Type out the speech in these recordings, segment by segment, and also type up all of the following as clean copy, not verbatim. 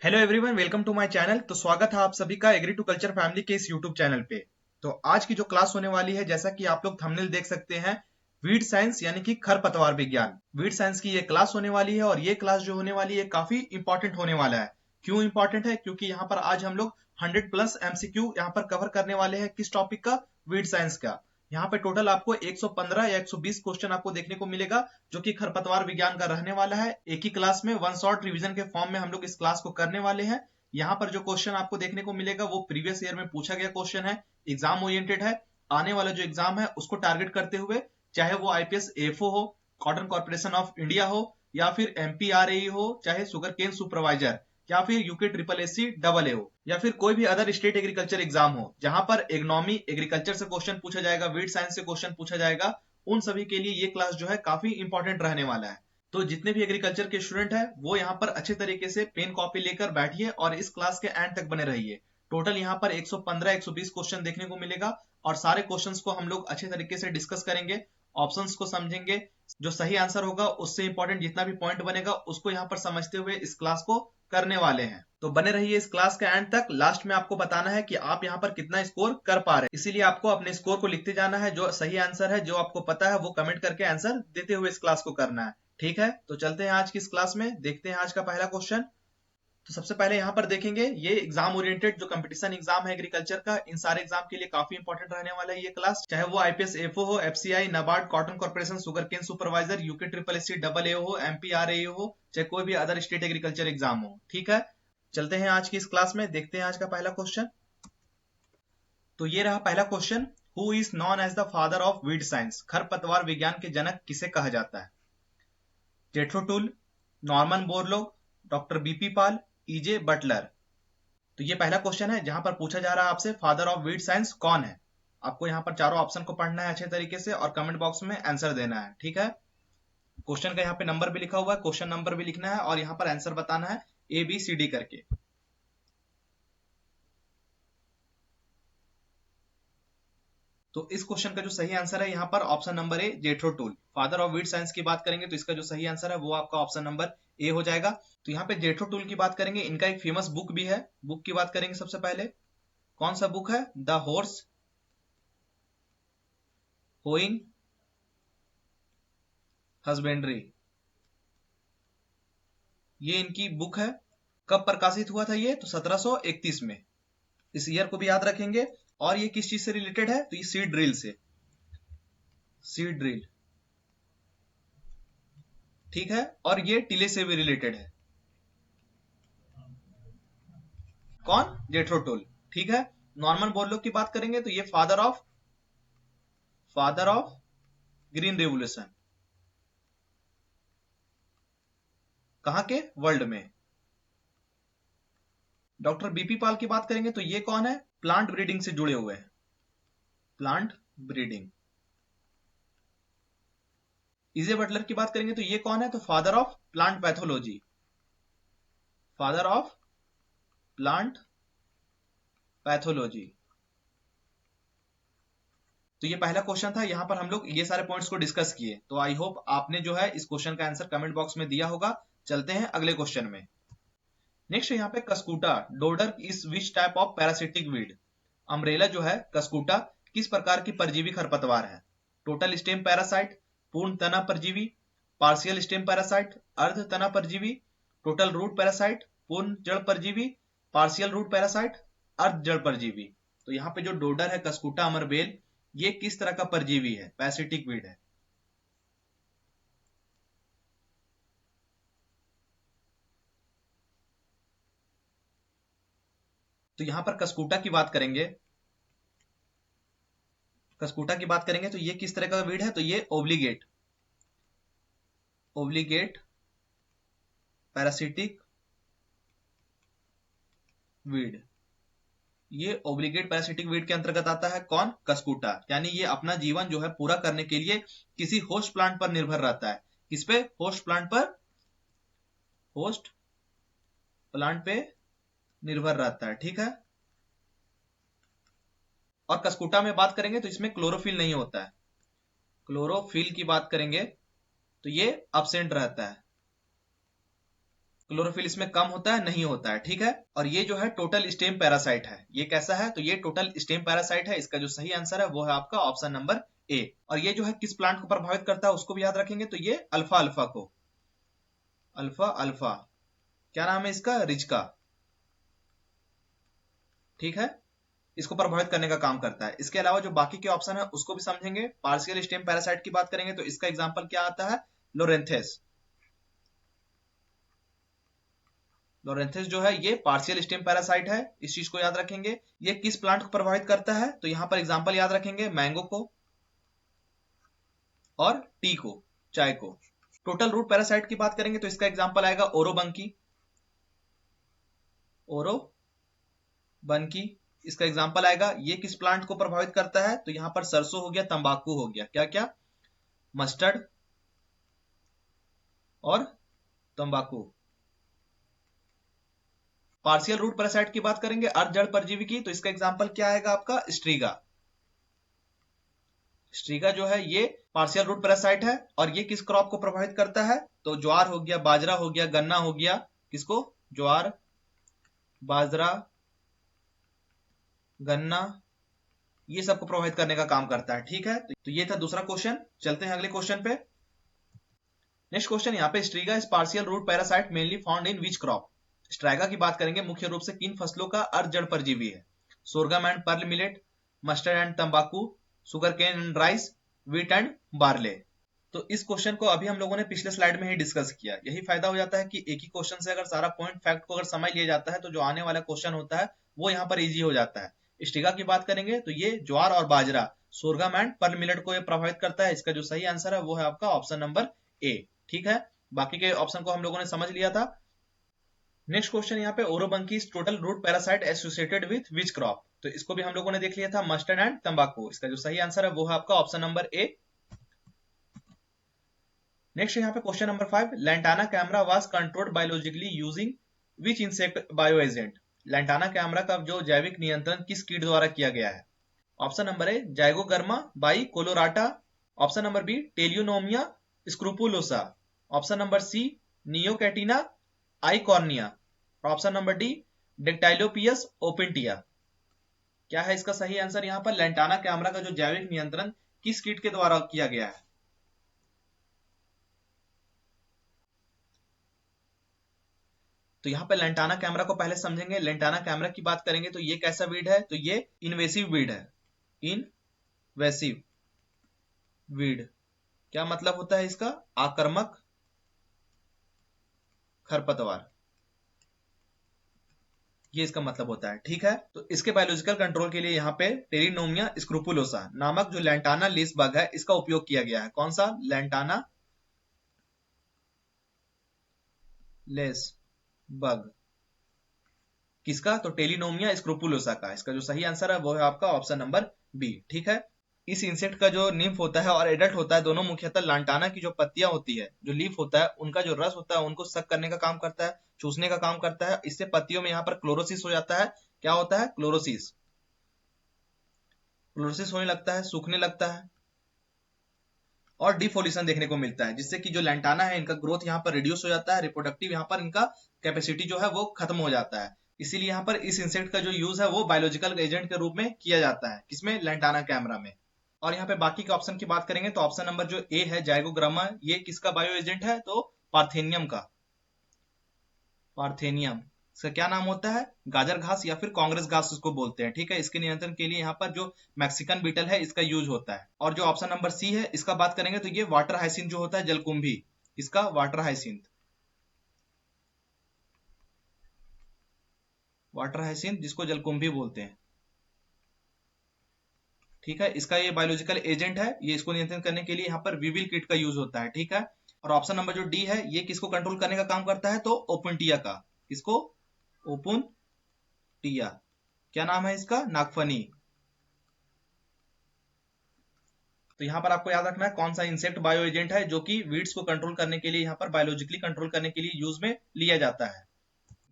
Hello everyone, welcome to my channel. तो स्वागत है आप सभी का एग्री टू कल्चर फैमिली के इस यूट्यूब चैनल पे। तो आज की जो क्लास होने वाली है, जैसा कि आप लोग थंबनेल देख सकते हैं, वीड साइंस यानी कि खरपतवार विज्ञान, वीड साइंस की ये क्लास होने वाली है। और ये क्लास जो होने वाली है काफी इंपॉर्टेंट होने वाला है। क्यों इंपॉर्टेंट है? क्योंकि यहाँ पर आज हम लोग 100+ एमसीक्यू यहाँ पर कवर करने वाले हैं। किस टॉपिक का? वीड साइंस का। यहाँ पे टोटल आपको 115 या 120 क्वेश्चन आपको देखने को मिलेगा, जो कि खरपतवार विज्ञान का रहने वाला है। एक ही क्लास में वन शॉट रिवीजन के फॉर्म में हम लोग इस क्लास को करने वाले हैं। यहाँ पर जो क्वेश्चन आपको देखने को मिलेगा वो प्रीवियस ईयर में पूछा गया क्वेश्चन है, एग्जाम ओरिएंटेड है। आने वाला जो एग्जाम है उसको टारगेट करते हुए, चाहे वो आईपीएस एफओ हो, कॉटन कॉर्पोरेशन ऑफ इंडिया हो, या फिर एमपीआरए हो, चाहे शुगर केन सुपरवाइजर, या फिर UK triple SC double A हो, या फिर कोई भी अदर स्टेट एग्रीकल्चर एग्जाम हो जहां पर एग्नॉमी एग्रीकल्चर से क्वेश्चन पूछा जाएगा, वीड साइंस से क्वेश्चन पूछा जाएगा, उन सभी के लिए ये क्लास जो है काफी इंपॉर्टेंट रहने वाला है। तो जितने भी एग्रीकल्चर के स्टूडेंट हैं वो यहाँ पर अच्छे तरीके से पेन कॉपी लेकर बैठिए और इस क्लास के एंड तक बने रहिए। टोटल यहाँ पर 115 120 क्वेश्चन देखने को मिलेगा और सारे क्वेश्चंस को हम लोग अच्छे तरीके से डिस्कस करेंगे, ऑप्शंस को समझेंगे। जो सही आंसर होगा उससे इंपॉर्टेंट जितना भी पॉइंट बनेगा उसको यहाँ पर समझते हुए इस क्लास को करने वाले हैं। तो बने रहिए इस क्लास के एंड तक। लास्ट में आपको बताना है कि आप यहाँ पर कितना स्कोर कर पा रहे हैं, इसीलिए आपको अपने स्कोर को लिखते जाना है। जो सही आंसर है, जो आपको पता है, वो कमेंट करके आंसर देते हुए इस क्लास को करना है। ठीक है, तो चलते हैं आज की इस क्लास में, देखते हैं आज का पहला क्वेश्चन। तो सबसे पहले यहाँ पर देखेंगे, ये एग्जाम ओरिएंटेड जो कंपटीशन एग्जाम है एग्रीकल्चर का, इन सारे एग्जाम के लिए काफी इंपॉर्टेंट रहने वाला है ये क्लास। चाहे वो आईपीएस एफओ हो, FCI, NABARD, cotton corporation, sugar cane supervisor, UK triple SC double A हो, एमपीआरए हो, चाहे कोई भी अदर स्टेट एग्रीकल्चर एग्जाम हो। ठीक है, चलते हैं आज की इस क्लास में, देखते हैं आज का पहला क्वेश्चन। तो ये रहा पहला question. Who is known as the father of weed science? खरपतवार विज्ञान के जनक किसे कहा जाता है? Jethro Tull, Norman Borlaug, doctor B P Pal, E J Butler. तो ये पहला क्वेश्चन है जहां पर पूछा जा रहा है आपसे फादर ऑफ वीड साइंस कौन है। आपको यहाँ पर चारों ऑप्शन को पढ़ना है अच्छे तरीके से और कमेंट बॉक्स में आंसर देना है। ठीक है, क्वेश्चन का यहाँ पे नंबर भी लिखा हुआ है, क्वेश्चन नंबर भी लिखना है और यहाँ पर आंसर बताना है ए बी सी डी करके। तो इस क्वेश्चन का जो सही आंसर है यहाँ पर option number A, Jethro tool. Father of weed science की बात करेंगे तो इसका जो सही आंसर है वो आपका ऑप्शन नंबर ए हो जाएगा। तो यहाँ पे जेथ्रो टूल की बात करेंगे, इनका एक फेमस बुक भी है। बुक की बात करेंगे सबसे पहले, कौन सा बुक है? द हॉर्स होइंग हस्बेंड्री, ये इनकी बुक है। कब प्रकाशित हुआ था ये? तो 1731 में। इस ईयर को भी याद रखेंगे। और ये किस चीज से रिलेटेड है? तो ये सीड ड्रिल से, सीड ड्रिल। ठीक है, और ये टिले से भी रिलेटेड है। कौन? Jethro tool. ठीक है, नॉर्मन बोरलॉग की बात करेंगे तो ये फादर ऑफ ग्रीन रेवोल्यूशन। कहां के? वर्ल्ड में। डॉक्टर बीपी पाल की बात करेंगे तो ये कौन है? प्लांट ब्रीडिंग से जुड़े हुए हैं, प्लांट ब्रीडिंग। इजे बटलर की बात करेंगे तो ये कौन है? तो father of plant pathology, father of plant pathology. तो ये पहला क्वेश्चन था, यहां पर हम लोग ये सारे पॉइंट्स को डिस्कस किए। तो आई होप आपने जो है इस क्वेश्चन का आंसर कमेंट बॉक्स में दिया होगा। चलते हैं अगले क्वेश्चन में। नेक्स्ट यहाँ पे cuscuta dodder is which type of parasitic weed? Umbrella जो है कस्कूटा किस प्रकार की परजीवी खरपतवार है? टोटल स्टेम पैरासाइट, पूर्ण तना परजीवी, पार्शियल स्टेम पैरासाइट, अर्ध तना परजीवी, टोटल रूट पैरासाइट, पूर्ण जड़ परजीवी, पार्शियल रूट पैरासाइट, अर्ध जड़ परजीवी। तो यहाँ पे जो डोडर है कस्कूटा अमरबेल, ये किस तरह का परजीवी है? पैरासिटिक वीड है। तो यहां पर कस्कूटा की बात करेंगे, कस्कूटा की बात करेंगे तो ये किस तरह का वीड है? तो ये ओब्लिगेट, ओब्लिगेट पैरासिटिक वीड। ये ओब्लिगेट पैरासिटिक वीड के अंतर्गत आता है। कौन? कस्कूटा। यानी ये अपना जीवन जो है पूरा करने के लिए किसी होस्ट प्लांट पर निर्भर रहता है। किस पे? होस्ट प्लांट पर, होस्ट प्लांट पे निर्भर रहता है। ठीक है, और कस्कूटा में बात करेंगे तो इसमें क्लोरोफिल नहीं होता है। क्लोरोफिल की बात करेंगे तो ये अब्सेंट रहता है। क्लोरोफिल इसमें कम होता है, नहीं होता है, ठीक है। और ये जो है टोटल स्टेम पैरासाइट है। ये कैसा है? तो ये टोटल स्टेम पैरासाइट है। इसका जो सही आंसर है वो है आपका ऑप्शन नंबर ए। और ये जो है किस प्लांट को प्रभावित करता है उसको भी याद रखेंगे, तो ये अल्फा अल्फा को, अल्फा अल्फा, क्या नाम है इसका? रिचका, ठीक है, इसको प्रभावित करने का काम करता है। इसके अलावा जो बाकी के ऑप्शन है उसको भी समझेंगे। पार्शियल स्टेम पैरासाइट की बात करेंगे तो इसका एग्जांपल क्या आता है? लोरेंथेस। लोरेंथेस जो है ये पार्शियल स्टेम पैरासाइट है, इस चीज को याद रखेंगे। ये किस प्लांट को प्रभावित करता है? तो यहां पर एग्जांपल याद रखेंगे, मैंगो को और टी को, चाय को। टोटल रूट पैरासाइट की बात करेंगे तो इसका एग्जांपल आएगा ओरोबंकी, ओरोबंकी, इसका एग्जांपल आएगा। ये किस प्लांट को प्रभावित करता है? तो यहां पर सरसों हो गया, तंबाकू हो गया, क्या क्या? मस्टर्ड और तंबाकू। पार्शियल रूट पैरासाइट की बात करेंगे अर्ध जड़ परजीवी की, तो इसका एग्जांपल क्या आएगा आपका? स्ट्रीगा। स्ट्रीगा जो है ये पार्शियल रूट पैरासाइट है। और ये किस क्रॉप को प्रभावित करता है? तो ज्वार हो गया, बाजरा हो गया, गन्ना हो गया। किसको? ज्वार, बाजरा, गन्ना, ये सबको प्रभावित करने का काम करता है, ठीक है। तो ये था दूसरा क्वेश्चन। चलते हैं अगले क्वेश्चन पे। नेक्स्ट क्वेश्चन यहाँ पे, striga is partial root parasite mainly found in which crop? Striga की बात करेंगे, मुख्य रूप से किन फसलों का अर्ध जड़ परजीवी है? Sorghum and pearl millet, mustard and तंबाकू, sugar cane and rice, wheat and barley. तो इस क्वेश्चन को अभी हम लोगों ने पिछले स्लाइड में ही डिस्कस किया। यही फायदा हो जाता है कि एक ही क्वेश्चन से अगर सारा पॉइंट फैक्ट को अगर समझ लिया जाता है तो जो आने वाला क्वेश्चन होता है वो यहाँ पर इजी हो जाता है। स्ट्रीगा की बात करेंगे तो ये ज्वार और बाजरा, सोरगम एंड पर्ल मिलेट को ये प्रभावित करता है। इसका जो सही आंसर है वो है आपका ऑप्शन नंबर ए, ठीक है। बाकी के ऑप्शन को हम लोगों ने समझ लिया था। नेक्स्ट क्वेश्चन यहाँ पे, orobanche total root parasite associated with which crop? तो इसको भी हम लोगों ने देख लिया था, मस्टर्ड एंड तंबाकू। इसका जो सही आंसर है वो है आपका ऑप्शन नंबर ए। नेक्स्ट यहाँ पे question number 5, lantana camera was controlled biologically using which insect bio agent? Lantana camera का जो जैविक नियंत्रण किस कीट द्वारा किया गया है? Option number A zygogramma bicolorata, option number B teleonomia scrupulosa, option number C neochetina eichhorniae, option number D dactylopius opuntiae. क्या है इसका सही आंसर? यहाँ पर लैंटाना कैमरा का जो जैविक नियंत्रण किस कीट के द्वारा किया गया है? तो यहाँ पे लैंटाना कैमरा को पहले समझेंगे। लैंटाना कैमरा की बात करेंगे तो ये कैसा वीड है? तो ये इन्वेसिव वीड है। इनवेसिव वीड, क्या मतलब होता है इसका? आक्रामक खरपतवार, ये इसका मतलब होता है, ठीक है। तो इसके बायोलॉजिकल कंट्रोल के लिए यहाँ पे टेरिनोमिया स्क्रूपुलोसा नामक जो लैंटाना लेस बग है इसका उपयोग किया गया है। कौन सा? लैंटाना लेस बग, किसका? तो टेलिनोमिया स्क्रूपुलोसा का। इसका जो सही आंसर है वो है आपका ऑप्शन नंबर बी, ठीक है। इस इंसेक्ट का जो निम्फ होता है और एडल्ट होता है दोनों मुख्यतः लैंटाना की जो पत्तियां होती है, जो लीफ होता है, उनका जो रस होता है उनको सक करने का काम करता है, चूसने का काम करता है। इससे पत्तियों में यहाँ पर क्लोरोसिस हो जाता है। क्या होता है? क्लोरोसिस, क्लोरोसिस होने लगता है, सूखने लगता है और डिफोलिशन देखने को मिलता है, जिससे कि जो लैंटाना है इनका ग्रोथ यहाँ पर रिड्यूस हो जाता है, रिप्रोडक्टिव यहाँ पर इनका कैपेसिटी जो है वो खत्म हो जाता है। इसीलिए यहाँ पर इस इंसेक्ट का जो यूज है वो बायोलॉजिकल एजेंट के रूप में किया जाता है। किसमें? लैंटाना कैमरा में। और यहाँ पे बाकी के ऑप्शन की बात करेंगे तो ऑप्शन नंबर जो ए है जाइगोग्रामा, ये किसका बायो एजेंट है? तो पार्थेनियम का। पार्थेनियम, इसका क्या नाम होता है? गाजर घास या फिर कांग्रेस घास उसको बोलते हैं, ठीक है। इसके नियंत्रण के लिए यहाँ पर जो मैक्सिकन बीटल है इसका यूज होता है। और जो ऑप्शन नंबर सी है इसका बात करेंगे तो ये वाटर हाइसिंथ जो होता है, जलकुंभी, इसका वाटर हाइसिंथ, वाटर हाइसिंथ जिसको जलकुंभी बोलते हैं, ठीक है। इसका ये बायोलॉजिकल एजेंट है, ये इसको नियंत्रण करने के लिए यहाँ पर विविल किट का यूज होता है, ठीक है। और ऑप्शन नंबर जो डी है ये किसको कंट्रोल करने का काम करता है? तो ओपुंटिया का। किसको? ओपुंटिया, क्या नाम है इसका? नागफनी। तो यहाँ पर आपको याद रखना है कौन सा इंसेक्ट बायो एजेंट है जो कि वीड्स को कंट्रोल करने के लिए, यहाँ पर बायोलॉजिकली कंट्रोल करने के लिए यूज में लिया जाता है।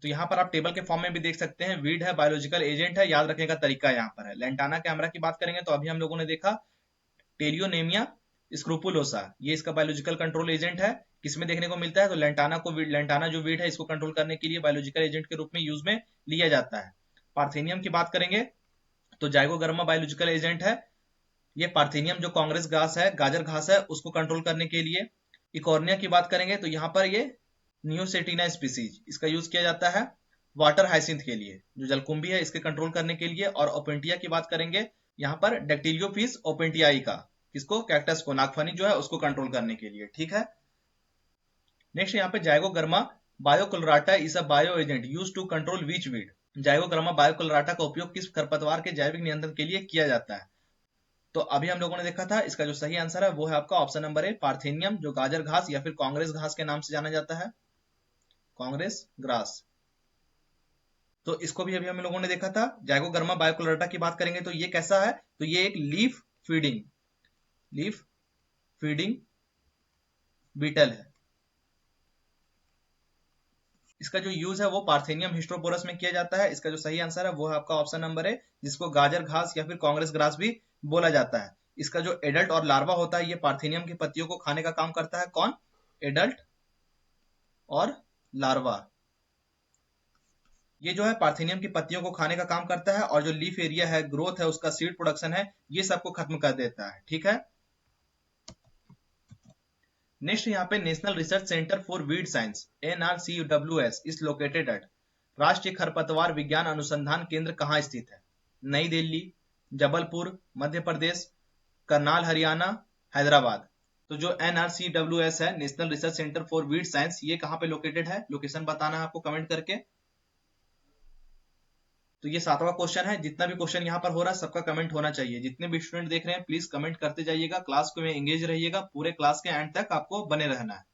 तो यहाँ पर आप टेबल के फॉर्म में भी देख सकते हैं, वीड है, बायोलॉजिकल एजेंट है, याद रखने का तरीका यहाँ पर है। लैंटाना कैमरा की बात करेंगे तो अभी हम लोगों ने देखा टेलियोनेमिया स्क्रूपुलोसा, ये इसका बायोलॉजिकल कंट्रोल एजेंट है। किसमें देखने को मिलता है, तो लेंटाना जो वीड है इसको कंट्रोल करने के लिए बायोलॉजिकल एजेंट के रूप में यूज में लिया जाता है। पार्थेनियम की बात करेंगे तो जाइगोग्रामा बायोलॉजिकल एजेंट है। ये पार्थेनियम जो कांग्रेस घास है, गाजर घास है, उसको कंट्रोल करने के लिए। इकॉर्निया की बात करेंगे तो यहाँ पर ये नियोसेटिना स्पीसीज, इसका यूज किया जाता है वाटर हाइसिंथ के लिए, जो जलकुंभी है इसके कंट्रोल करने के लिए। और ओपेंटिया की बात करेंगे यहाँ पर डेक्टिलियोफिस ओपेंटियाई का, किसको, कैक्टस को, नागफनी जो है उसको कंट्रोल करने के लिए। ठीक है, नेक्स्ट यहाँ पे zygogramma bicolorata is a bio agent use to control which weed. Zygogramma bicolorata का उपयोग किस खरपतवार के जैविक नियंत्रण के लिए किया जाता है। तो अभी हम लोगों ने देखा था, इसका जो सही आंसर है वो है आपका ऑप्शन नंबर ए, पार्थेनियम, जो गाजर घास या फिर कांग्रेस घास के नाम से जाना जाता है, कांग्रेस ग्रास। तो इसको भी अभी हम लोगों ने देखा था। जाइगोग्रामा बायोकोलोराटा की बात करेंगे तो ये कैसा है, तो ये एक लीफ फीडिंग बीटल है। इसका जो यूज है वो पार्थेनियम हिस्टोपोरस में किया जाता है। इसका जो सही आंसर है वो है आपका ऑप्शन नंबर ए, जिसको गाजर घास या फिर कांग्रेस ग्रास भी बोला जाता है। इसका जो एडल्ट और लार्वा होता है ये पार्थेनियम की पत्तियों को खाने का काम करता है। कौन, एडल्ट और लार्वा, ये जो है पार्थेनियम की पत्तियों को खाने का काम करता है। और जो लीफ एरिया है, ग्रोथ है, उसका सीड प्रोडक्शन है, ये सबको खत्म कर देता है। ठीक है, नेक्स्ट यहाँ पे national research centre for weed science NRCWS is located at. राष्ट्रीय खरपतवार विज्ञान अनुसंधान केंद्र कहाँ स्थित है। नई दिल्ली, जबलपुर मध्य प्रदेश, करनाल हरियाणा, हैदराबाद। तो जो NRCWS है, national research centre for weed science, ये कहाँ पे लोकेटेड है, लोकेशन बताना है आपको कमेंट करके। तो ये 7वां क्वेश्चन है। जितना भी क्वेश्चन यहाँ पर हो रहा है सबका कमेंट होना चाहिए। जितने भी स्टूडेंट देख रहे हैं प्लीज कमेंट करते जाइएगा, क्लास को में एंगेज रहिएगा, पूरे क्लास के एंड तक आपको बने रहना है।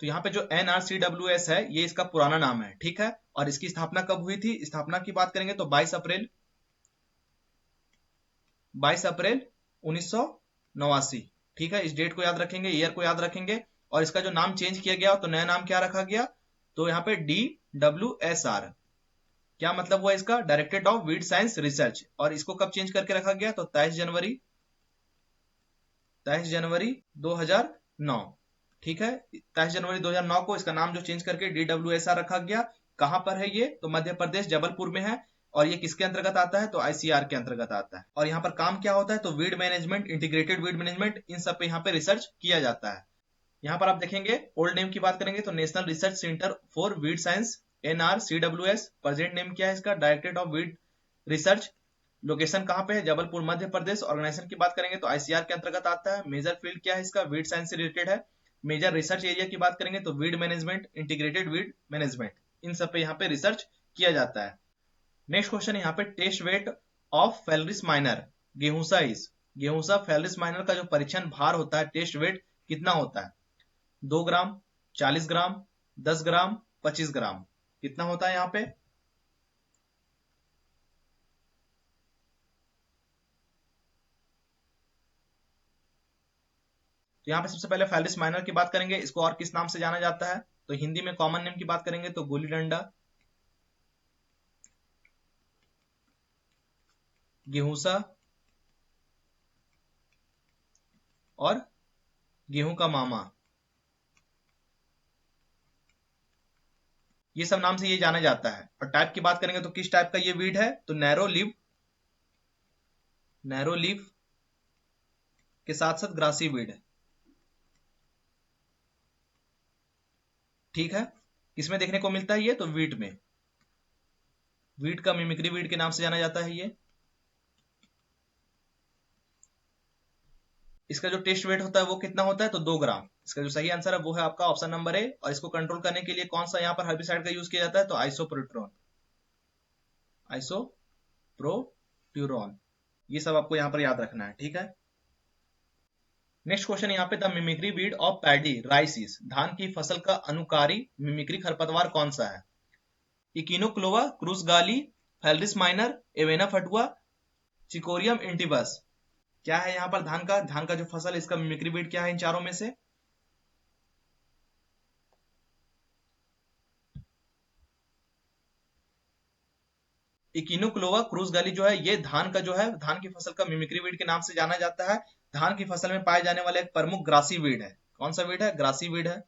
तो यहाँ पे जो NRCWS है ये इसका पुराना नाम है। ठीक है, और इसकी स्थापना कब हुई थी, स्थापना की बात करेंगे तो 22 अप्रैल 1989। ठीक है, इस डेट को याद रखेंगे, ईयर को याद रखेंगे। और इसका जो नाम चेंज किया गया तो नया नाम क्या रखा गया, तो यहाँ पे DWSR, क्या मतलब हुआ इसका, directorate of weed science research. और इसको कब चेंज करके रखा गया, तो 23 जनवरी 2009। ठीक है, 23 जनवरी 2009 को इसका नाम जो चेंज करके DWSR रखा गया। कहां पर है ये, तो मध्य प्रदेश जबलपुर में है। और ये किसके अंतर्गत आता है, तो ICR के अंतर्गत आता है। और यहाँ पर काम क्या होता है, तो weed management, integrated weed management, इन सब पे यहाँ पे रिसर्च किया जाता है। यहाँ पर आप देखेंगे ओल्ड नेम की बात करेंगे तो national research centre for weed science NRCWS। Present name क्या है इसका, directorate of weed research. Location कहाँ पे है, जबलपुर मध्य प्रदेश। ऑर्गेनाइजेशन की बात करेंगे तो ICR के अंतर्गत आता है। मेजर फील्ड क्या है इसका, वीड साइंस से रिलेटेड है। मेजर रिसर्च एरिया की बात करेंगे तो weed management, integrated weed management, इन सब पे यहाँ पे रिसर्च किया जाता है। नेक्स्ट क्वेश्चन यहाँ पे test weight of phalaris minor गेहूसा इज। गेहूसा फेलरिस माइनर का जो परीक्षण भार होता है, टेस्ट वेट कितना होता है, 2 ग्राम, 40 ग्राम, 10 ग्राम, 25 ग्राम, कितना होता है यहाँ पे। तो यहाँ पे सबसे पहले फेलिस माइनर की बात करेंगे, इसको और किस नाम से जाना जाता है, तो हिंदी में कॉमन नेम की बात करेंगे तो गुल्ली डंडा, गेहूसा और गेहूं का मामा, ये सब नाम से ये जाना जाता है। और टाइप की बात करेंगे तो किस टाइप का ये वीड है, तो नैरो लीफ के साथ साथ ग्रासी वीड है। ठीक है, किसमें देखने को मिलता है ये, तो वीट में। वीट का मिमिक्री वीड के नाम से जाना जाता है ये। इसका जो टेस्ट वेट होता है वो कितना होता है, तो 2 ग्राम। इसका जो सही आंसर है वो है आपका ऑप्शन नंबर ए। और इसको कंट्रोल करने के लिए कौन सा यहाँ पर हर्बिसाइड का यूज किया जाता है, तो आइसोप्रोट्यूरॉन। ये सब आपको यहाँ पर याद रखना है। ठीक है, नेक्स्ट क्वेश्चन यहाँ पे, the mimicry weed of paddy rises, धान की फसल का अनुकारी मिमिक्री खरपतवार कौन सा है। इकिनोक्लोवा, क्रूसगाली, फेलरिस माइनर, एवेना फटुआ, चिकोरियम इंटिबस। क्या है यहाँ पर धान का जो फसल, इसका मिमिक्री वीड क्या है इन चारों में से। इकिनोक्लोवा क्रूसगाली जो है ये धान का जो है, धान की फसल का मिमिक्री वीड के नाम से जाना जाता है। धान की फसल में पाए जाने वाला एक प्रमुख ग्रासी वीड है। कौन सा वीड है? ग्रासी वीड है।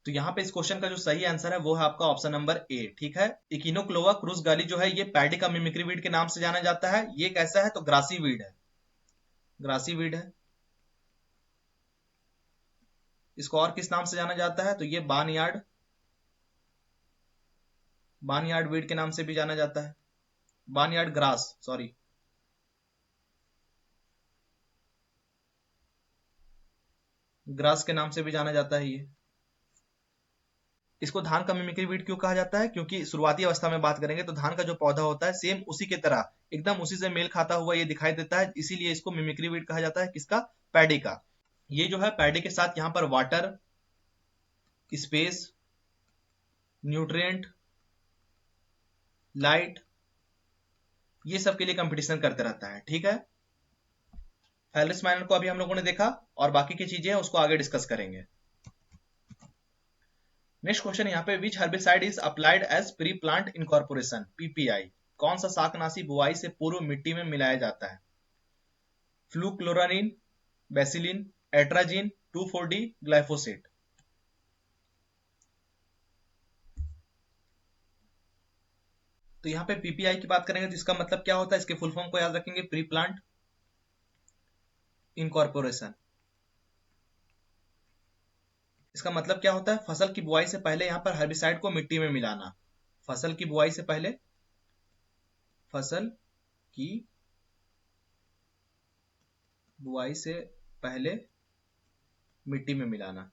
तो यहाँ पे इस क्वेश्चन का जो सही आंसर है वो है आपका ऑप्शन नंबर ए। ठीक है, इकिनोक्लोवा क्रूस गाली जो है ये पैडी का मिमिक्री वीड के नाम से जाना जाता है। ये कैसा है? तो ग्रासी वीड है, ग्रासी वीड है। इसको और किस नाम से जाना जाता है? तो ये बार्नयार्ड, बार्नयार्ड वीड के नाम से भी जाना जाता है। बार्नयार्ड ग्रास, सॉरी, ग्रास के नाम से भी जाना जाता है ये। इसको धान का मिमिक्री वीड क्यों कहा जाता है? क्योंकि शुरुआती अवस्था में बात करेंगे तो धान का जो पौधा होता है सेम उसी की तरह एकदम उसी से मेल खाता हुआ ये दिखाई देता है, इसीलिए इसको मिमिक्री वीड कहा जाता है। किसका? पैडी का। ये जो है पैडी के साथ यहाँ पर वाटर, स्पेस, न्यूट्रिएंट, लाइट, ये सब के लिए कंपटीशन करते रहता है। ठीक है, फैलरिस माइनर को अभी हम लोगों ने देखा और बाकी की चीजें हैं उसको आगे डिस्कस करेंगे। नेक्स्ट क्वेश्चन यहाँ पे, which herbicide is applied as pre plant incorporation, PPI? कौन सा शाकनाशी बुआई से पूर्व मिट्टी में मिलाया जाता है? फ्लूक्लोरानिन, बेसिलिन, एट्राजिन, 2,4-D, ग्लाइफोसेट। तो यहाँ पे पीपीआई की बात करेंगे तो इसका मतलब क्या होता है? इसके फुल फॉर्म को याद रखेंगे, प्री प्लांट इनकॉर्पोरेशन। इसका मतलब क्या होता है? फसल की बुआई से पहले यहाँ पर हर्बिसाइड को मिट्टी में मिलाना। फसल की बुआई से पहले, फसल की बुआई से पहले मिट्टी में मिलाना।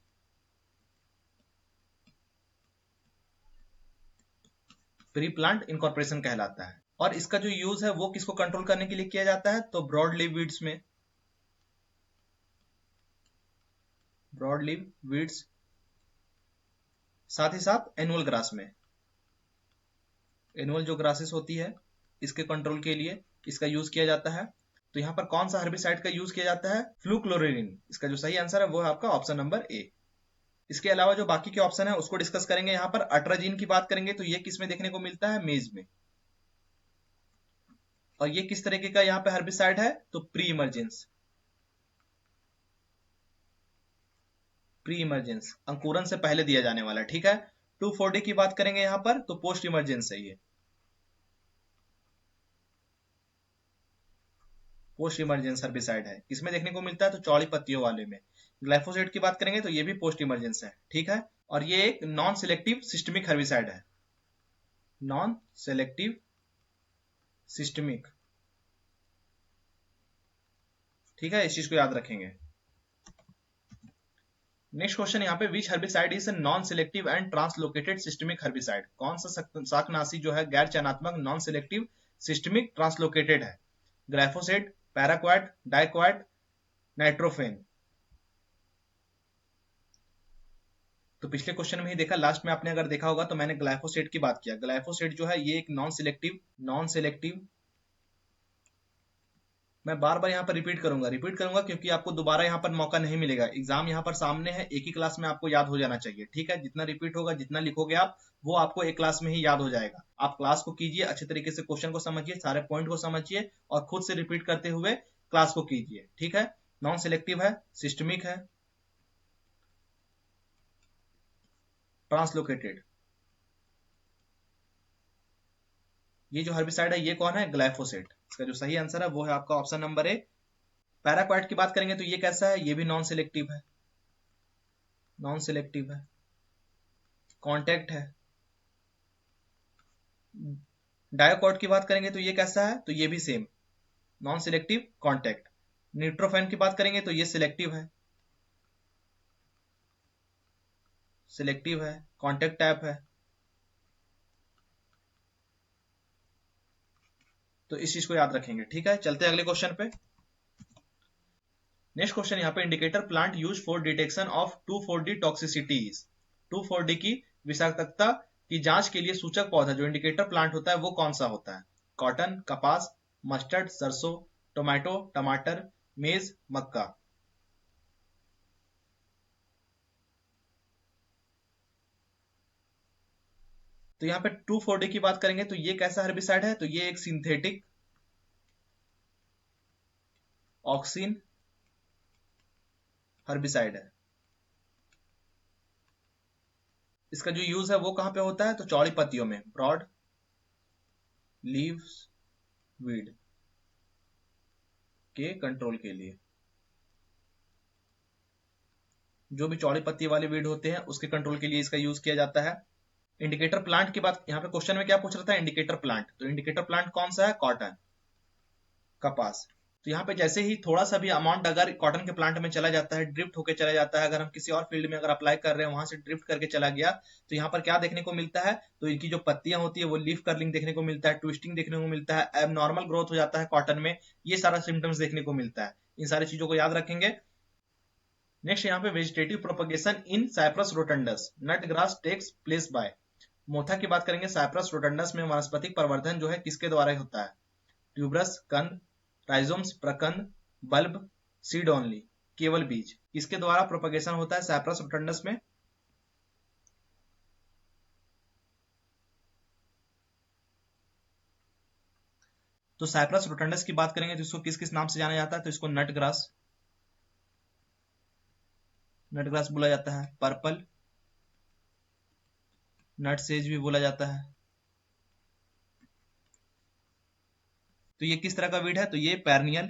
प्री प्लांट इनकॉर्पोरेशन कहलाता है। और इसका जो यूज है वो किसको कंट्रोल करने के लिए किया जाता है? तो ब्रॉड लीव वीड्स में, ब्रॉड लीव वीड्स, साथ ही साथ एनुअल ग्रास में, एनुअल जो ग्रासेस होती है इसके कंट्रोल के लिए इसका यूज किया जाता है। तो यहाँ पर कौन सा हर्बिसाइड का यूज किया जाता है? फ्लूक्लोरिन। इसका जो सही आंसर है वो है आपका ऑप्शन नंबर ए। इसके अलावा जो बाकी के ऑप्शन है उसको डिस्कस करेंगे। यहाँ पर अट्राजीन की बात करेंगे तो ये किस में देखने को मिलता है? मेज में। और ये किस तरीके का यहाँ पे हर्बिसाइड है? तो प्री इमर्जेंस, प्री इमर्जेंस, अंकुरन से पहले दिया जाने वाला। ठीक है, 2,4-D की बात करेंगे यहाँ पर तो पोस्ट इमर्जेंस है, ये पोस्ट इमरजेंस हर्बिसाइड है। किसमें देखने को मिलता है? तो चौड़ी पत्तियों वाले में। ग्लाइफोसेट की बात करेंगे तो ये भी पोस्ट इमरजेंस है। ठीक है, और ये एक नॉन सिलेक्टिव सिस्टमिक हर्बिसाइड है, नॉन सेलेक्टिव सिस्टमिक। ठीक है, इस चीज को याद रखेंगे। नेक्स्ट क्वेश्चन यहाँ पे, which herbicide is non selective and translocated systemic herbicide? कौन सा शाकनाशी जो है गैर चयनात्मक, नॉन सिलेक्टिव, सिस्टमिक, ट्रांसलोकेटेड है? Glyphosate, paraquat, diquat, nitrofen. तो पिछले क्वेश्चन में ही देखा, लास्ट में आपने अगर देखा होगा तो मैंने ग्लाइफोसेट की बात किया। ग्लाइफोसेट जो है ये एक नॉन सिलेक्टिव, नॉन सिलेक्टिव, मैं बार बार यहाँ पर रिपीट करूंगा क्योंकि आपको दोबारा यहाँ पर मौका नहीं मिलेगा। एग्जाम यहाँ पर सामने है, एक ही क्लास में आपको याद हो जाना चाहिए। ठीक है, जितना रिपीट होगा, जितना लिखोगे आप, वो आपको एक क्लास में ही याद हो जाएगा। आप क्लास को कीजिए, अच्छे तरीके से क्वेश्चन को समझिए, सारे पॉइंट को समझिए और खुद से रिपीट करते हुए क्लास को कीजिए। ठीक है, नॉन सिलेक्टिव है, सिस्टमिक है, ट्रांसलोकेटेड। ये जो हर्बिसाइड है ये कौन है? ग्लाइफोसेट। इसका जो सही आंसर है वो है आपका ऑप्शन नंबर ए। पैराक्वाट की बात करेंगे तो ये कैसा है? ये भी नॉन सिलेक्टिव है, नॉन सिलेक्टिव है, कॉन्टेक्ट है। डायोकॉट की बात करेंगे तो ये कैसा है? तो ये भी सेम, नॉन सिलेक्टिव, कॉन्टेक्ट। न्यूट्रोफेन की बात करेंगे तो ये सिलेक्टिव है, सिलेक्टिव है, कॉन्टेक्ट टाइप है। तो इस चीज को याद रखेंगे। ठीक है, चलते हैं अगले क्वेश्चन पे। नेक्स्ट क्वेश्चन यहाँ पे, indicator plant use for detection of 2,4-D टॉक्सिसिटीज। 2,4-D की विषाक्तता की जांच के लिए सूचक पौधा जो इंडिकेटर प्लांट होता है वो कौन सा होता है? कॉटन, कपास, मस्टर्ड, सरसों, टोमेटो, टमाटर, मेज, मक्का। तो यहाँ पे 2,4-D की बात करेंगे तो ये कैसा हर्बिसाइड है? तो ये एक सिंथेटिक ऑक्सिन हर्बिसाइड है। इसका जो यूज है वो कहां पे होता है, तो चौड़ी पत्तियों में, ब्रॉड लीव्स वीड के कंट्रोल के लिए। जो भी चौड़ी पत्ती वाले वीड होते हैं उसके कंट्रोल के लिए इसका यूज किया जाता है। इंडिकेटर प्लांट की बात, यहाँ पे क्वेश्चन में क्या पूछ रहा था, इंडिकेटर प्लांट। तो इंडिकेटर प्लांट कौन सा है, कॉटन, कपास। तो यहाँ पे जैसे ही थोड़ा सा भी अमाउंट अगर कॉटन के प्लांट में चला जाता है, ड्रिफ्ट होकर चला जाता है, अगर हम किसी और फील्ड में अगर अप्लाई कर रहे हैं वहां से ड्रिफ्ट करके चला गया, तो यहाँ पर क्या देखने को मिलता है, तो इनकी जो पत्तियां होती है वो लीफ कर्लिंग देखने को मिलता है, ट्विस्टिंग देखने को मिलता है, एबनॉर्मल ग्रोथ हो जाता है कॉटन में, ये सारा सिम्टम्स देखने को मिलता है। इन सारी चीजों को याद रखेंगे। नेक्स्ट यहाँ पे vegetative propagation in cyperus rotundus, nut grass takes place by. मोथा की बात करेंगे, साइप्रस रोटंडस में वनस्पतिक प्रवर्धन जो है किसके द्वारा होता है, ट्यूबरस कंद, राइजोम्स प्रकंद, बल्ब, सीड ओनली केवल बीज, किसके द्वारा प्रोपगेशन होता है साइप्रस रोटंडस में, तो साइप्रस रोटंडस की बात करेंगे तो इसको किस किस नाम से जाना जाता है, तो इसको नट ग्रास बोला जाता है, पर्पल नट सेज भी बोला जाता है। तो ये किस तरह का वीड है, तो ये पेरनियल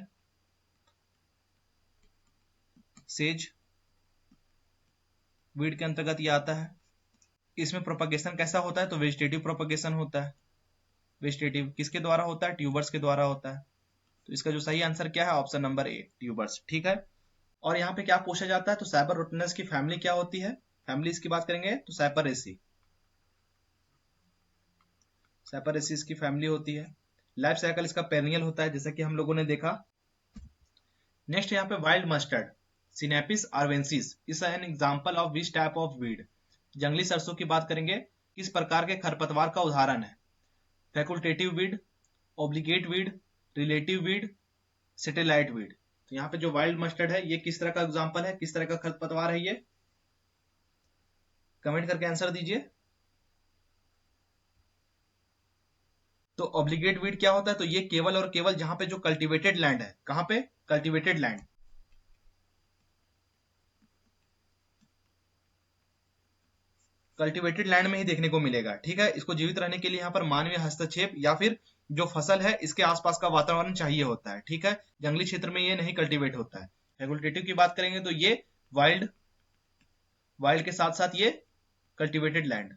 सेज वीड के अंतर्गत ये आता है। इसमें प्रोपगेशन कैसा होता है, तो वेजिटेटिव प्रोपगेशन होता है। वेजिटेटिव किसके द्वारा होता है, ट्यूबर्स के द्वारा होता है। तो इसका जो सही आंसर क्या है, ऑप्शन नंबर ए, ट्यूबर्स, ठीक है। और यहाँ पे क्या पूछा जाता है, तो साइपर रोटनस की फैमिली क्या होती है, फैमिली इसकी बात करेंगे तो साइपरेसी, साइपरेसी की फैमिली होती है। लाइफ साइकिल इसका पेरिनियल होता है, जैसा कि हम लोगों ने देखा। नेक्स्ट यहाँ पे wild mustard, sinapis arvensis is an example of which type of weed. जंगली सरसों की बात करेंगे, किस प्रकार के खरपतवार का उदाहरण है, facultative weed, obligate weed, relative weed, satellite weed. तो यहाँ पे जो वाइल्ड मस्टर्ड है ये किस तरह का एग्जांपल है, किस तरह का खरपतवार है, ये कमेंट करके आंसर दीजिए। तो ऑब्लिगेट वीड क्या होता है, तो ये केवल और केवल जहां पे जो कल्टीवेटेड लैंड है, कहां पे, कल्टीवेटेड लैंड, कल्टीवेटेड लैंड में ही देखने को मिलेगा, ठीक है। इसको जीवित रहने के लिए यहाँ पर मानवीय हस्तक्षेप या फिर जो फसल है इसके आसपास का वातावरण चाहिए होता है, ठीक है। जंगली क्षेत्र में ये नहीं कल्टीवेट होता है। फैकुल्टेटिव की बात करेंगे तो ये वाइल्ड, वाइल्ड के साथ साथ ये कल्टीवेटेड लैंड,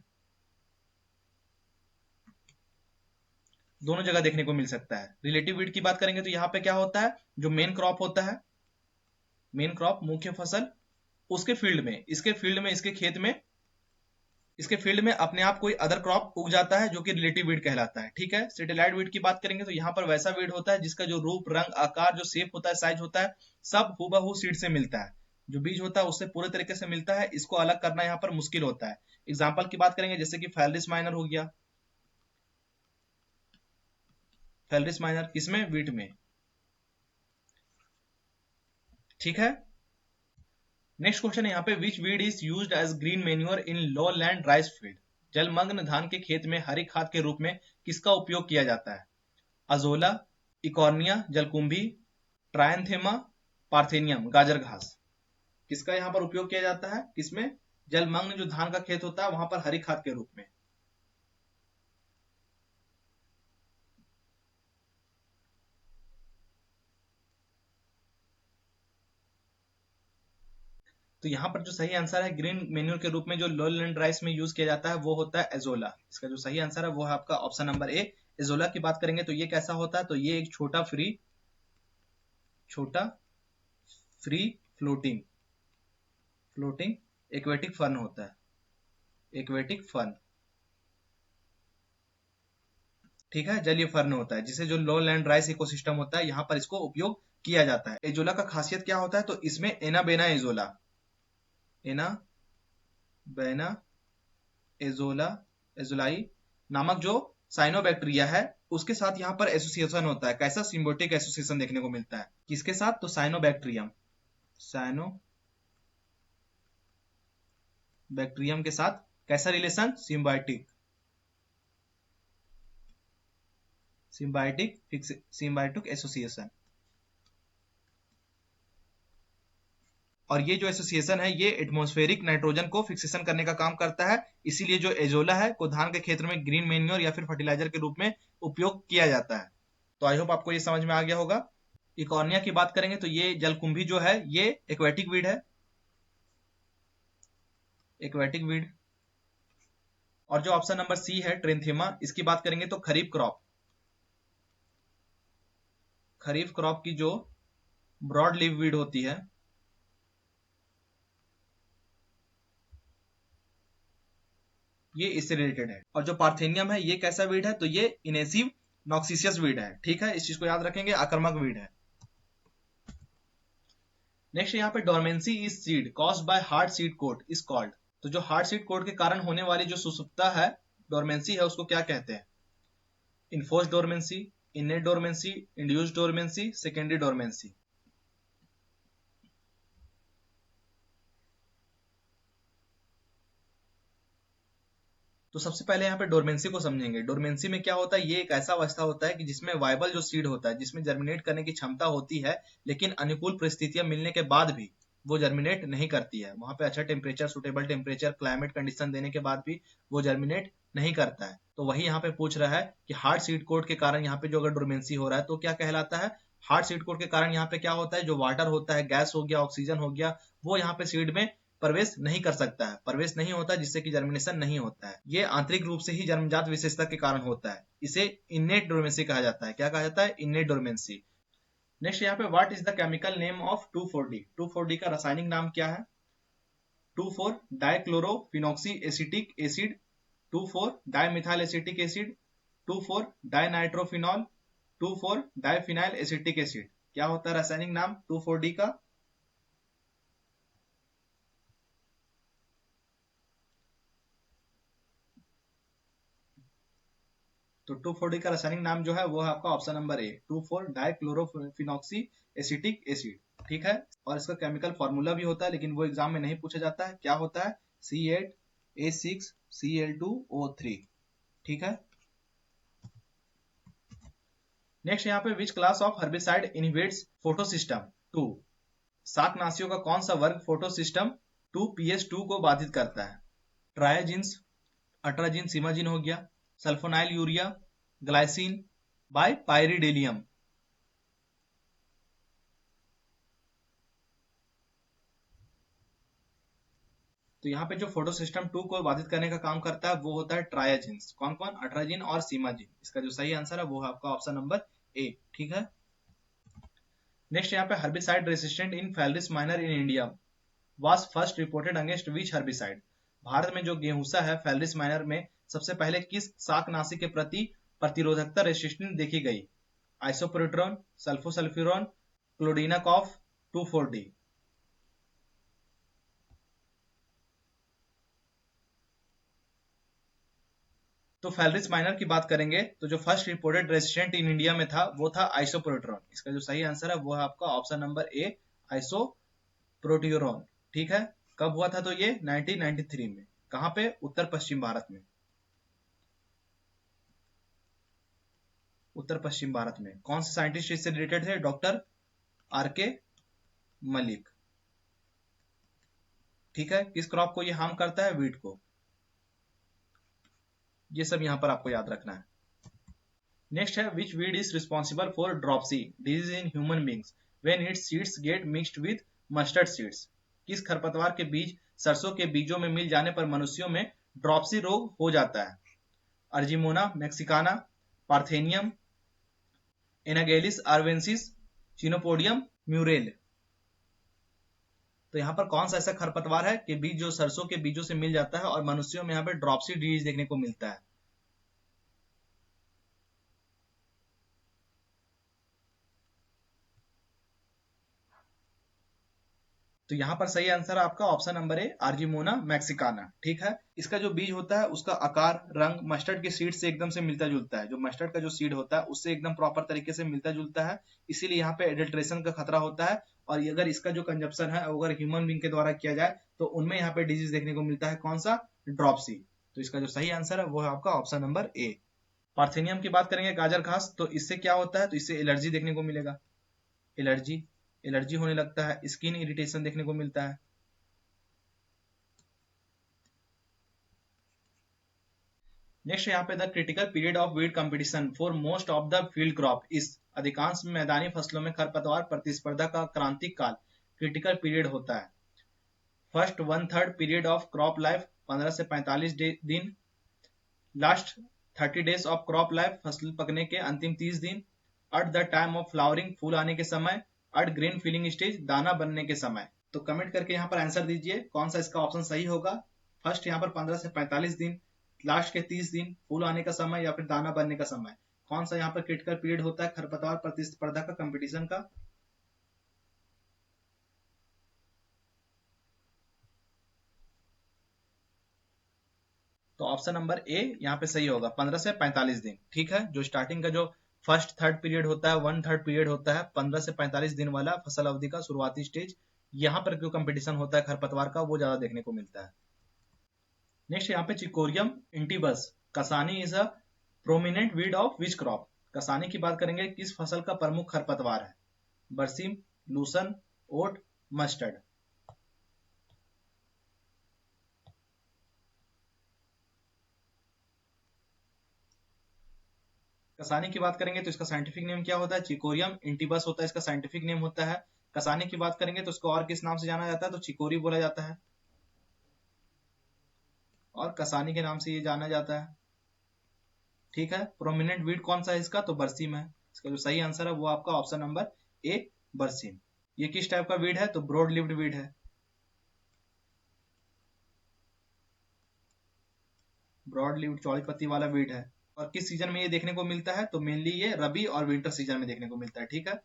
दोनों जगह देखने को मिल सकता है। रिलेटिव वीड की बात करेंगे तो यहाँ पे क्या होता है, जो मेन क्रॉप होता है, मेन क्रॉप मुख्य फसल, उसके फील्ड में, इसके फील्ड में, इसके खेत में, इसके फील्ड में अपने आप कोई अदर क्रॉप उग जाता है जो कि रिलेटिव वीड कहलाता है, ठीक है। सैटेलाइट वीड की बात करेंगे तो यहाँ पर वैसा वीड होता है जिसका जो रूप, रंग, आकार, जो शेप होता है, साइज होता है, सब हूबहू सीड से मिलता है, जो बीज होता है उससे पूरे तरीके से मिलता है। इसको अलग करना यहाँ पर मुश्किल होता है। एग्जाम्पल की बात करेंगे जैसे कि फैलरिस माइनर हो गया, फैलरिस माइनर किसमें, वीट में, ठीक है। नेक्स्ट क्वेश्चन है यहाँ पे, which weed is used as green manure in low land rice field. जलमग्न धान के खेत में हरी खाद के रूप में किसका उपयोग किया जाता है, अजोला, इकॉर्निया, जलकुंभी, ट्रायंथेमा, पार्थेनियम, गाजर घास, किसका यहाँ पर उपयोग किया जाता है, किसमें, जलमग्न जो धान का खेत होता है वहां पर हरी खाद के रूप में। तो यहाँ पर जो सही आंसर है, ग्रीन मेन्यूर के रूप में जो लोलैंड राइस में यूज किया जाता है वो होता है एजोला। इसका जो सही आंसर है वो है आपका ऑप्शन नंबर ए, एजोला की बात करेंगे तो ये कैसा होता है, तो ये एक छोटा फ्री फ्लोटिंग एक्वेटिक फर्न होता है, एक्वेटिक फर्न, ठीक है, जलीय फर्न होता है, जिसे जो लो लैंड राइस इकोसिस्टम होता है यहाँ पर इसको उपयोग किया जाता है। एजोला का खासियत क्या होता है, तो इसमें एनाबेना एजोला, एना बेना एजोला, एजोलाई नामक जो साइनोबैक्टीरिया है उसके साथ यहाँ पर एसोसिएशन होता है। कैसा, सिम्बियोटिक एसोसिएशन देखने को मिलता है, किसके साथ, तो साइनोबैक्टीरियम, साइनोबैक्टीरियम के साथ कैसा रिलेशन, सिम्बायोटिक, सिम्बायोटिक एसोसिएशन। और ये जो एसोसिएशन है ये एटमॉस्फेरिक नाइट्रोजन को फिक्सेशन करने का काम करता है, इसीलिए जो एजोला है को धान के क्षेत्र में ग्रीन मैन्योर या फिर फर्टिलाइजर के रूप में उपयोग किया जाता है। तो आई होप आपको ये समझ में आ गया होगा। इकॉर्निया की बात करेंगे तो ये जलकुंभी जो है ये एक्वेटिक वीड है, एक्वेटिक वीड। और जो ऑप्शन नंबर सी है ट्रेंथेमा, इसकी बात करेंगे तो खरीफ क्रॉप, खरीफ क्रॉप की जो ब्रॉड लीव वीड होती है, ये इससे रिलेटेड है। और जो पार्थेनियम है ये कैसा वीड है, तो ये इनेसिव नॉक्सिसियस वीड है, ठीक है, इस चीज को याद रखेंगे, आक्रामक वीड है। नेक्स्ट यहाँ पे dormancy is seed caused by hard seed coat is called. तो जो हार्ड सीड कोट के कारण होने वाली जो सुसुप्ता है, डोरमेंसी है, उसको क्या कहते हैं? Enforce dormancy, इनेट dormancy, induced dormancy, secondary dormancy. तो सबसे पहले यहाँ पे डोरमेंसी को समझेंगे। डोरमेंसी में क्या होता है, ये एक ऐसा अवस्था होता है कि जिसमें वायबल जो सीड होता है, जिसमें जर्मिनेट करने की क्षमता होती है, लेकिन अनुकूल परिस्थितियां मिलने के बाद भी वो जर्मिनेट नहीं करती है। वहां पे अच्छा temperature, suitable temperature, climate condition देने के बाद भी वो जर्मिनेट नहीं करता है। तो वही यहाँ पे पूछ रहा है कि हार्ड सीड कोट के कारण यहाँ पे जो अगर डोरमेंसी हो रहा है तो क्या कहलाता है? हार्ड सीड कोट के कारण यहाँ पे क्या होता है, जो वाटर होता है, गैस हो गया, ऑक्सीजन हो गया, वो यहाँ पे सीड में प्रवेश नहीं कर सकता है, प्रवेश नहीं होता, जिससे कि जर्मिनेशन नहीं होता है। ये आंतरिक रूप से ही जन्मजात विशेषता के कारण होता है। इसे इनेट डोरमेंसी कहा जाता है। क्या कहा जाता है? इनेट डोरमेंसी। नेक्स्ट यहाँ पे what is the chemical name of 2,4-D? 2,4-D का रासायनिक नाम क्या है? 2,4 dichlorophenoxy acetic acid, 2,4 dimethyl acetic acid, 2,4 dinitrophenol, 2,4 diphenyl acetic acid. क्या होता है रासायनिक नाम 2,4-D का? तो 2,4-D का रासायनिक नाम जो है वो है आपका ऑप्शन नंबर ए, 2,4 डाइक्लोरोफिनॉक्सी एसिटिक एसिड, ठीक है। और इसका केमिकल फॉर्मूला भी होता है, लेकिन वो एग्जाम में नहीं पूछा जाता है। क्या होता है? C8H6Cl2O3, ठीक है। नेक्स्ट यहाँ पे विच class of herbicide inhibits photosystem 2? शाकनाशियों का कौन सा वर्ग फोटोसिस्टम 2PS2 को बाधित करता है? ट्रायाजिन्स, अट्राजिन, सीमाजिन हो गया, सल्फोनाइल यूरिया, ग्लाइसिन, बाय पायरिडेलियम। तो यहाँ पे जो फोटोसिस्टम 2 को बाधित करने का काम करता है वो होता है ट्रायाजिन्स। कौन कौन? अट्राजिन और सीमाजिन। इसका जो सही आंसर है वो है आपका ऑप्शन नंबर ए, ठीक है। नेक्स्ट यहाँ पे herbicide resistant in phalaris minor in India was first reported against which herbicide? भारत में जो गेहूसा है फैलरिस माइनर में सबसे पहले किस शाकनाशी के प्रति प्रतिरोधकता रेसिस्टेंट देखी गई? आइसोप्रोट्रोन, सल्फोसल्फ्यूरॉन, क्लोडिनाकॉफ, 2,4-D। तो फैलरिस माइनर की बात करेंगे तो जो first reported resistant in India में था वो था आइसोप्रोट्रोन। इसका जो सही आंसर है वो है आपका ऑप्शन नंबर ए, आइसोप्रोटियोरॉन, ठीक है। कब हुआ था? तो ये 1993 में। कहां पे? उत्तर पश्चिम भारत में। उत्तर पश्चिम भारत में। कौन से साइंटिस्ट इससे रिलेटेड थे? Doctor R K. मलिक, ठीक है। किस क्रॉप को ये हार्म करता है? वीट को। ये सब यहां पर आपको याद रखना है। नेक्स्ट है which weed is responsible for dropsy disease in human beings when its seeds get mixed with mustard seeds? किस खरपतवार के बीज सरसों के बीजों में मिल जाने पर मनुष्यों में ड्रॉपसी रोग हो जाता है? अर्जिमोना मैक्सिकाना, पार्थेनियम, एनागेलिस आर्वेंसिस, चिनोपोडियम म्यूरेल। तो यहाँ पर कौन सा ऐसा खरपतवार है कि बीज जो सरसों के बीजों से मिल जाता है और मनुष्यों में यहाँ पे ड्रॉपसी डिजीज देखने को मिलता है? तो यहाँ पर सही आंसर है आपका ऑप्शन नंबर ए, आर्जिमोना मैक्सिकाना, ठीक है। इसका जो बीज होता है उसका आकार, रंग मस्टर्ड के सीड से एकदम से मिलता जुलता है। जो मस्टर्ड का जो सीड होता है उससे एकदम प्रॉपर तरीके से मिलता जुलता है, इसीलिए यहाँ पे एडल्ट्रेशन का खतरा होता है। और अगर इसका जो कंजप्शन है अगर ह्यूमन बींग के द्वारा किया जाए तो उनमें यहाँ पे डिजीज देखने को मिलता है। कौन सा? ड्रॉपसी। तो इसका जो सही आंसर है वो है आपका ऑप्शन नंबर ए। पार्थेनियम की बात करेंगे, गाजर घास, तो इससे क्या होता है? तो इससे एलर्जी देखने को मिलेगा, एलर्जी। एलर्जी होने लगता है, स्किन इरिटेशन देखने को मिलता है। नेक्स्ट यहाँ पे the critical period of weed competition for most of the field crop इस अधिकांश मैदानी फसलों में खरपतवार प्रतिस्पर्धा का क्रांतिक काल क्रिटिकल पीरियड होता है। First 1/3 period of crop life 15 से 45 दिन, last 30 days of crop life फसल पकने के अंतिम 30 दिन, at the time of flowering फूल आने के समय, एट ग्रेन फिलिंग स्टेज दाना बनने के समय। तो कमेंट करके यहाँ पर आंसर दीजिए कौन सा इसका ऑप्शन सही होगा। फर्स्ट यहाँ पर 15 से 45 दिन, लास्ट के 30 दिन, फूल आने का समय या फिर दाना बनने का समय। कौन सा यहाँ पर क्रिटिकल पीरियड होता है खरपतवार प्रतिस्पर्धा का, कंपटीशन का? तो ऑप्शन नंबर ए यहाँ पे सही होगा, 15 से 45 दिन। ठीक है, जो स्टार्टिंग का जो फर्स्ट थर्ड पीरियड होता है, 1/3 पीरियड होता है, 15 से 45 दिन वाला फसल अवधि का शुरुआती स्टेज, यहाँ पर जो कंपटीशन होता है खरपतवार का वो ज्यादा देखने को मिलता है। नेक्स्ट यहाँ पे चिकोरियम इंटिबस कसानी is a prominent weed of which crop. कसानी की बात करेंगे, किस फसल का प्रमुख खरपतवार है? बरसीम, लूसन, ओट, मस्टर्ड। कसानी की बात करेंगे तो इसका साइंटिफिक नेम क्या होता है? चिकोरियम इंटिबस होता है इसका साइंटिफिक नेम होता है। कसानी की बात करेंगे तो इसको और किस नाम से जाना जाता है? तो चिकोरी बोला जाता है, और कसानी के नाम से ये जाना जाता है। ठीक है, प्रोमिनेंट वीड कौन सा है इसका? तो बरसीम है। इसका जो सही आंसर है वो आपका ऑप्शन नंबर ए, बरसीम। ये किस टाइप का वीड है? तो ब्रॉड लिव्ड वीड है। ब्रॉड लिव्ड चौड़ी पत्ती वाला वीड है। और किस सीजन में ये देखने को मिलता है? तो मेनली ये रबी और विंटर सीजन में देखने को मिलता है। ठीक है,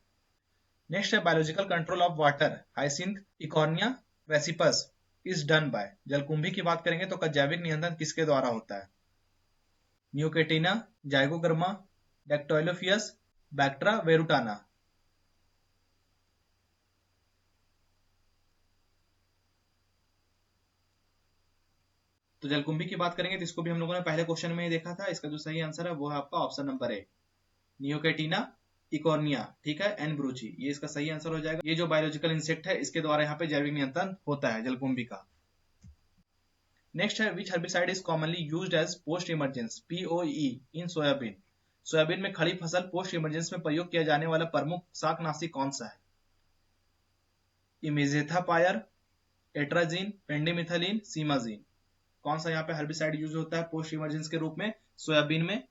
नेक्स्ट है biological control of water hyacinth eichhornia crassipes is done by. जलकुंभी की बात करेंगे तो जैविक नियंत्रण किसके द्वारा होता है? न्यूकेटिना, जाइगोग्रामा, डेक्टोइलोफियस, बैक्ट्रा वेरुटाना। तो जलकुंभी की बात करेंगे तो इसको भी हम लोगों ने पहले क्वेश्चन में ही देखा था। इसका जो सही आंसर है वो है आपका ऑप्शन नंबर ए, नियोकेटिना इकोर्निया। ठीक है, एन ब्रूची, ये इसका सही आंसर हो जाएगा। ये जो बायोलॉजिकल इंसेक्ट है इसके द्वारा यहाँ पे जैविक नियंत्रण होता है जलकुंभी का। नेक्स्ट है which herbicide is commonly used as post emergence POE in soybean. Soybean में खड़ी फसल पोस्ट इमरजेंस में प्रयोग किया जाने वाला प्रमुख शाकनाशी कौन सा है? इमेजेथापायर, एट्राजीन, पेंडिमिथलिन, सीमाजीन। कौन सा यहाँ पे हर्बिसाइड यूज होता है पोस्ट इमरजेंस के रूप में सोयाबीन में?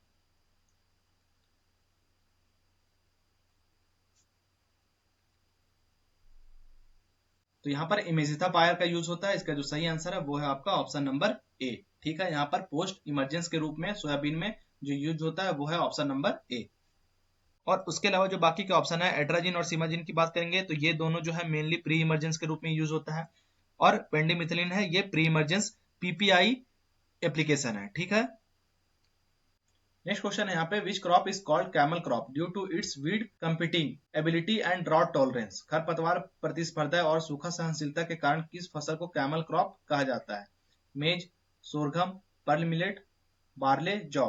तो यहाँ पर इमेजिथापायर का यूज होता है। इसका जो सही आंसर है वो है आपका ऑप्शन नंबर ए। ठीक है, यहाँ पर पोस्ट इमरजेंस के रूप में सोयाबीन में जो यूज होता है वो है ऑप्शन नंबर ए। और उसके अलावा जो बाकी के ऑप्शन है एट्राजिन और सीमाजिन की बात करेंगे तो ये दोनों जो है मेनली प्री इमरजेंस के रूप में यूज होता है, और पेंडिमिथिलिन है ये प्री इमरजेंस पीपीआई एप्लीकेशन है। ठीक है, नेक्स्ट क्वेश्चन है यहाँ पे which crop is called camel crop due to its weed competing ability and drought tolerance. खरपतवार प्रतिस्पर्धा और सूखा सहनशीलता के कारण किस फसल को कैमल क्रॉप कहा जाता है? मेज, सोरघम, पर्ल मिलेट, बार्ले, जौ।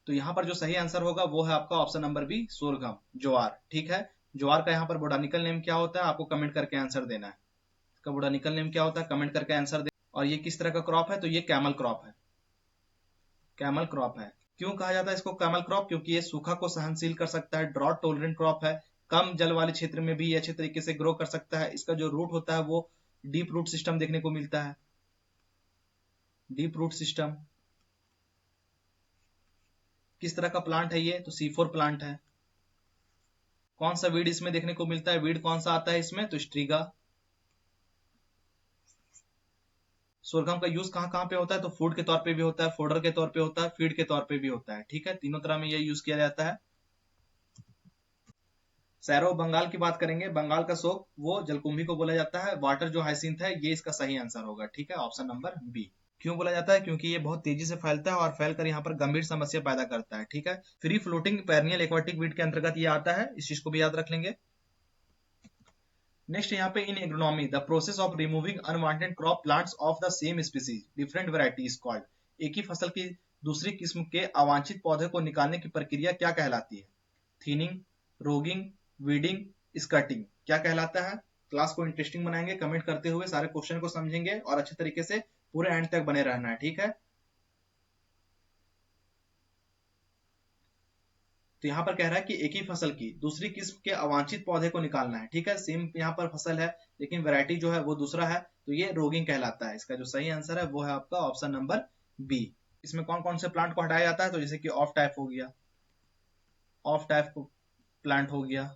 तो यहाँ पर जो सही आंसर होगा वो है आपका ऑप्शन नंबर बी, सोरघम, ज्वार। ठीक है, ज्वार का यहाँ पर बोटानिकल नेम क्या होता है आपको कमेंट करके आंसर देना है। इसका बोटानिकल नेम क्या होता है कमेंट करके आंसर दे। और ये किस तरह का क्रॉप है? तो ये कैमल क्रॉप है, कैमल क्रॉप है। क्यों कहा जाता है इसको कैमल क्रॉप? क्योंकि ये सूखा को सहनशील कर सकता है, ड्रॉट टॉलरेंट क्रॉप है, कम जल वाले क्षेत्र में भी अच्छे तरीके से ग्रो कर सकता है। इसका जो रूट होता है वो डीप रूट सिस्टम देखने को मिलता है, डीप रूट सिस्टम। किस तरह का प्लांट है ये? तो C4 प्लांट है। कौन सा वीड इसमें देखने को मिलता है? वीड कौन सा आता है इसमें? तो स्ट्रीगा। सोरघम का यूज कहाँ कहाँ पे होता है? तो फूड के तौर पे भी होता है, फोडर के तौर पे होता है, फीड के तौर पे भी होता है। ठीक है, तीनों तरह में ये यूज किया जाता है। सैरो बंगाल की बात करेंगे, बंगाल का शोक वो जलकुंभी को बोला जाता है। वाटर जो हाइसिंथ है ये इसका सही आंसर होगा। ठीक है, ऑप्शन नंबर बी। क्यों बोला जाता है? क्योंकि ये बहुत तेजी से फैलता है और फैलकर यहाँ पर गंभीर समस्या पैदा करता है। ठीक है, फ्री फ्लोटिंग पेरनियल एक्वाटिक वीड के अंतर्गत ये आता है, इस चीज को भी याद रख लेंगे। नेक्स्ट यहाँ पे in agronomy the process of removing unwanted crop plants of the same species different variety is called. एक ही फसल की दूसरी किस्म के अवांछित पौधे को निकालने की प्रक्रिया क्या कहलाती है? थीनिंग, रोगिंग, वीडिंग, स्कर्टिंग क्या कहलाता है? क्लास को इंटरेस्टिंग बनाएंगे, कमेंट करते हुए सारे क्वेश्चन को समझेंगे और अच्छे तरीके से पूरे एंड तक बने रहना है, ठीक है? तो यहाँ पर कह रहा है कि एक ही फसल की दूसरी किस्म के अवांछित पौधे को निकालना है, ठीक है? सेम यहाँ पर फसल है लेकिन वैरायटी जो है वो दूसरा है, तो ये रोगिंग कहलाता है। इसका जो सही आंसर है वो है आपका ऑप्शन नंबर बी। इसमें कौन कौन से प्लांट को हटाया जाता है? तो जैसे कि ऑफ टाइप हो गया, ऑफ टाइप प्लांट हो गया,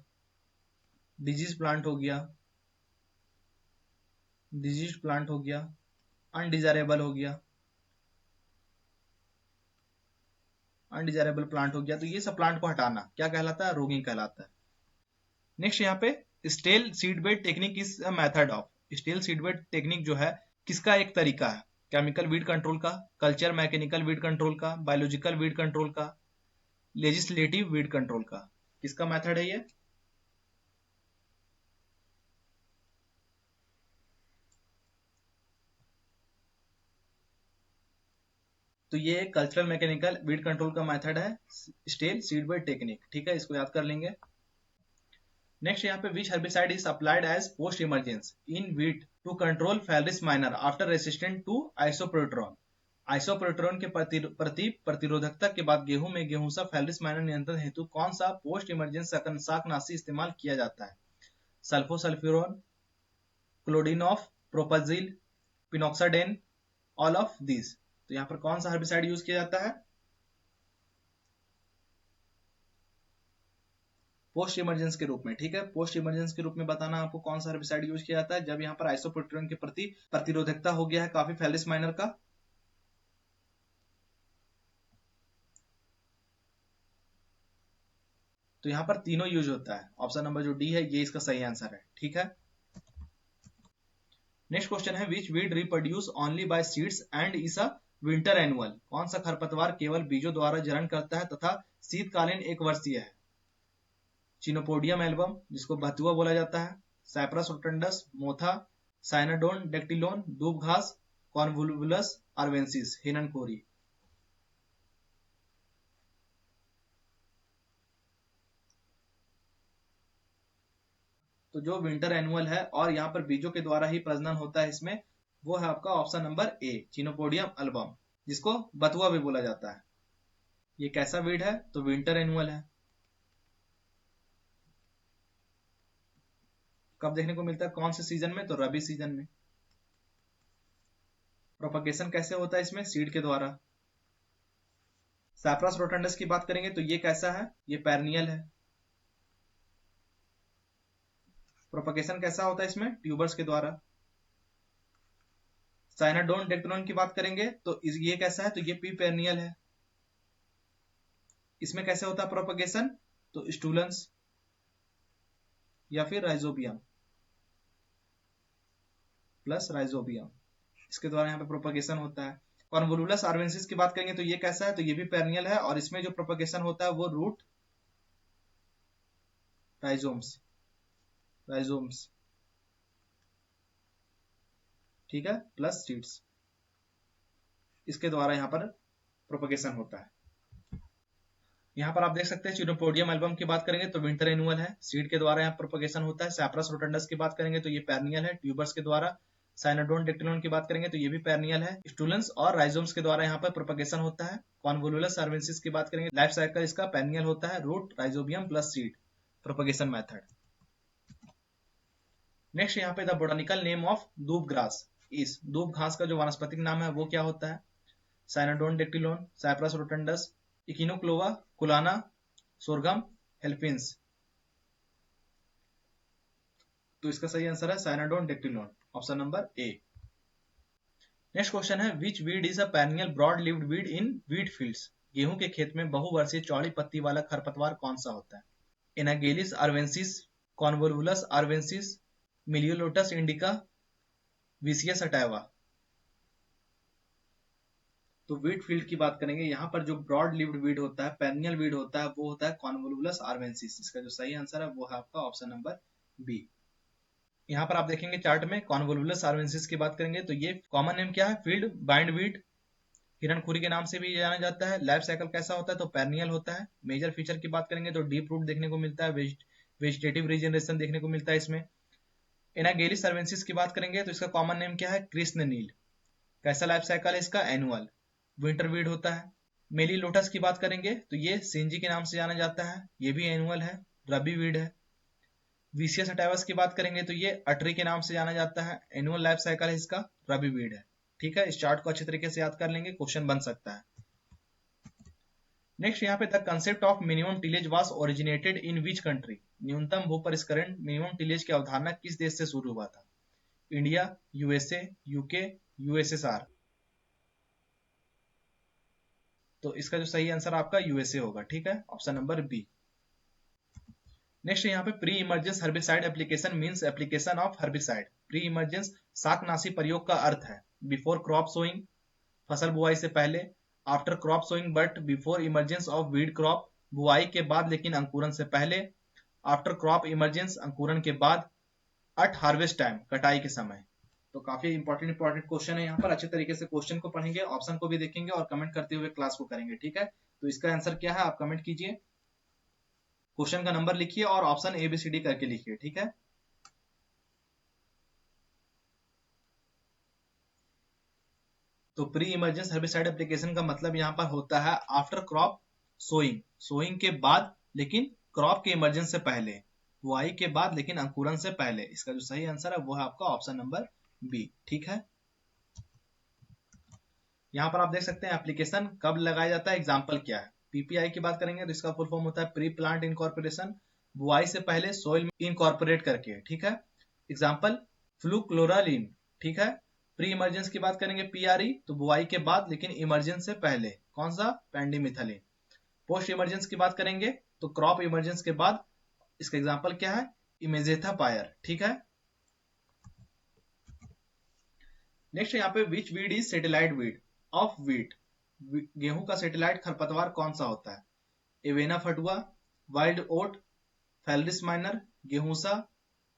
डिजीज प्लांट हो गया, डिजीज प्लांट हो गया, अनडिजायरेबल हो गया, अनडिजायरेबल प्लांट हो गया। तो ये सब प्लांट को हटाना क्या कहलाता है? रोगिंग कहलाता है। नेक्स्ट यहाँ पे stale seedbed technique is a method of. Stale seedbed technique जो है किसका एक तरीका है? केमिकल वीड कंट्रोल का, कल्चर मैकेनिकल वीड कंट्रोल का, बायोलॉजिकल वीड कंट्रोल का, लेजिस्लेटिव वीड कंट्रोल का? किसका मेथड है ये? तो ये कल्चरल मैकेनिकल वीड कंट्रोल का मेथड है, स्टेल सीडबेड टेक्निक, ठीक है? इसको याद कर लेंगे। नेक्स्ट यहाँ पे which herbicide is applied as post emergence in wheat to control phalaris minor after resistant to isoproturon. Isoproturon के प्रति प्रतिरोधकता के बाद गेहूं में गेहूंसा फैलरिस माइनर नियंत्रण हेतु कौन सा पोस्ट इमरजेंस शाकनाशी इस्तेमाल किया जाता है? सल्फोसल्फ्यूरोन, क्लोडिनॉफ, प्रोपाजिल, पिनॉक्साडेन, ऑल ऑफ दीज। तो यहाँ पर कौन सा हर्बिसाइड यूज किया जाता है? पोस्ट इमरजेंस के रूप में, ठीक है? पोस्ट इमरजेंस के रूप में बताना आपको कौन सा हर्बिसाइड यूज किया जाता है जब यहाँ पर आइसोप्रोट्रॉन के प्रति प्रतिरोधकता हो गया है काफी फैलिस माइनर का। तो यहाँ पर तीनों यूज होता है। ऑप्शन नंबर जो डी है ये इसका सही आंसर है, ठीक है? नेक्स्ट क्वेश्चन है which weed reproduce only by seeds and is a winter annual. कौन सा खरपतवार केवल बीजों द्वारा जरण करता है तथा शीतकालीन एक वर्षीय है? चिनोपोडियम एल्बम जिसको बथुआ बोला जाता है, साइप्रस रोटंडस, मोथा, साइनाडोन डेक्टिलोन, दूब घास, कॉन्वोल्वुलस आर्वेंसिस, हिननकोरी। तो जो विंटर एनुअल है और यहाँ पर बीजों के द्वारा ही प्रजनन होता है इसमें, वो है आपका ऑप्शन नंबर ए, चिनोपोडियम एल्बम, जिसको बथुआ भी बोला जाता है। ये कैसा वीड है? तो विंटर एनुअल है। कब देखने को मिलता है? कौन से सीजन में? तो रबी सीजन में। प्रोपगेशन कैसे होता है इसमें? सीड के द्वारा। सैप्रस रोटंडस की बात करेंगे तो ये कैसा है? ये पैरनियल है। प्रोपगेशन कैसा होता है इसमें? ट्यूबर्स के द्वारा। साइनाडोन डेक्टिलोन की बात करेंगे तो ये कैसा है? तो ये पी पेरनियल है। इसमें कैसे होता है प्रोपगेशन? तो स्टूलेंस या फिर राइजोबियम प्लस राइजोबियम, इसके द्वारा यहाँ पे प्रोपगेशन होता है। कॉन्वोल्वुलस आर्वेंसिस की बात करेंगे तो ये कैसा है? तो ये भी पेरनियल है और इसमें जो प्रोपगेशन होता है वो रूट राइजोम्स, राइजोम्स, ठीक है, प्लस सीड्स, इसके द्वारा यहाँ पर प्रोपगेशन होता है। यहाँ पर आप देख सकते हैं चिनोपोडियम एल्बम की बात करेंगे तो विंटर एनुअल है, सीड के द्वारा यहाँ प्रोपगेशन होता है। सैप्रस रोटंडस की बात करेंगे तो ये पैरनियल है, ट्यूबर्स के द्वारा। साइनाडोन डेक्टिलोन की बात करेंगे तो ये भी पैरनियल है। स्टूलेंस और राइजोम्स के द्वारा यहाँ पर प्रोपगेशन होता है। कॉन्वोल्वुलस आर्वेंसिस की बात करेंगे, लाइफ साइकिल इसका पैरनियल होता है, root, rhizobium plus seed, propagation method. Next यहाँ पे the botanical name of doob grass is, दूब घास का जो वानस्पतिक नाम है वो क्या होता है? Cynodon dactylon, cyperus rotundus, echinochloa, colona, sorghum, halepense. तो इसका सही आंसर है cynodon dactylon, option number A. Next question है which weed is a perennial broad leaved weed in wheat fields. गेहूं के खेत में बहुवर्षीय चौड़ी पत्ती वाला खरपतवार कौन सा होता है? एनागेलिस आर्वेंसिस, कॉन्वोल्वुलस आर्वेंसिस, मिलियोलोटस इंडिका, विसिया सटाइवा। तो वीट फील्ड की बात करेंगे, यहाँ पर जो ब्रॉड लिव्ड वीड होता है, पेरिनियल वीड होता है, वो होता है कॉन्वोल्वुलस आर्वेंसिस। इसका जो सही आंसर है वो है आपका ऑप्शन नंबर बी। यहाँ पर आप देखेंगे चार्ट में कॉन्वोल्वुलस आर्वेंसिस की बात करेंगे तो ये कॉमन नेम क्या है? फील्ड बाइंड वीड, हिरणखुरी के नाम से भी जाना जाता है। लाइफ साइकिल कैसा होता है, तो पेरनियल होता है। मेजर फीचर की बात करेंगे तो डीप रूट देखने को मिलता है, वेजिटेटिव रीजनरेशन देखने को मिलता है इसमें। एनागेलिस सर्वेंसिस की बात करेंगे तो इसका कॉमन नेम क्या है, कृष्ण नील। कैसा लाइफ साइकिल है इसका, एनुअल। विंटर वीड होता है। मेली लोटस की बात करेंगे तो ये सेंजी के नाम से जाना जाता है, ये भी एनुअल है, रबी वीड है। विसियस अटाइवस की बात करेंगे तो ये अटरी के नाम से जाना जाता है, एनुअल लाइफ साइकिल है इसका, रबी वीड है। ठीक है, इस चार्ट को अच्छे तरीके से याद कर लेंगे, क्वेश्चन बन सकता है। नेक्स्ट यहाँ पे the concept of minimum tillage was originated in which country. न्यूनतम भूपरिष्करण मिनिमम टिलेज की अवधारणा किस देश से शुरू हुआ था। India, USA, UK, USSR. तो इसका जो सही आंसर आपका यूएसए होगा। ठीक है, ऑप्शन नंबर बी। नेक्स्ट यहाँ पे pre emergence herbicide application means application of herbicide. Pre emergence शाकनाशी प्रयोग का अर्थ है बिफोर क्रॉप सोइंग, फसल बुआई से पहले, after crop sowing but before emergence of weed crop, बुआई के बाद लेकिन अंकुरन से पहले, आफ्टर क्रॉप इमर्जेंस अंकुरन के बाद, एट हार्वेस्ट टाइम कटाई के समय। तो काफी इंपॉर्टेंट क्वेश्चन है, यहाँ पर अच्छे तरीके से क्वेश्चन को पढ़ेंगे, ऑप्शन को भी देखेंगे और कमेंट करते हुए क्लास को करेंगे। ठीक है, तो इसका आंसर क्या है आप कमेंट कीजिए, क्वेश्चन का नंबर लिखिए और ऑप्शन ABCD करके लिखिए। ठीक है, तो प्री इमर्जेंस हर्बिसाइड एप्लीकेशन का मतलब यहाँ पर होता है आफ्टर क्रॉप सोइंग, सोइंग के बाद लेकिन क्रॉप के इमर्जेंस से पहले, बुआई के बाद लेकिन अंकुरन से पहले। इसका जो सही आंसर है वो है आपका ऑप्शन नंबर बी। ठीक है, यहाँ पर आप देख सकते हैं एप्लीकेशन कब लगाया जाता है, एग्जाम्पल क्या है। PPI की बात करेंगे तो इसका फुल फॉर्म होता है प्री प्लांट इनकॉर्पोरेशन, बुआई से पहले सोइल में इनकॉर्पोरेट करके। ठीक है, एग्जाम्पल फ्लूक्लोरालिन। ठीक है, प्री इमर्जेंस की बात करेंगे PRE तो बुआई के बाद लेकिन इमरजेंस से पहले, कौन सा, पेंडिमिथलिन। पोस्ट इमरजेंस की बात करेंगे तो क्रॉप इमरजेंस के बाद, इसका एग्जाम्पल क्या है, इमेजेथा पायर। ठीक है, नेक्स्ट यहाँ पे which weed is satellite weed of wheat. गेहूं का सेटेलाइट खरपतवार कौन सा होता है, avena fatua, wild oat, phalaris minor, गेहूसा,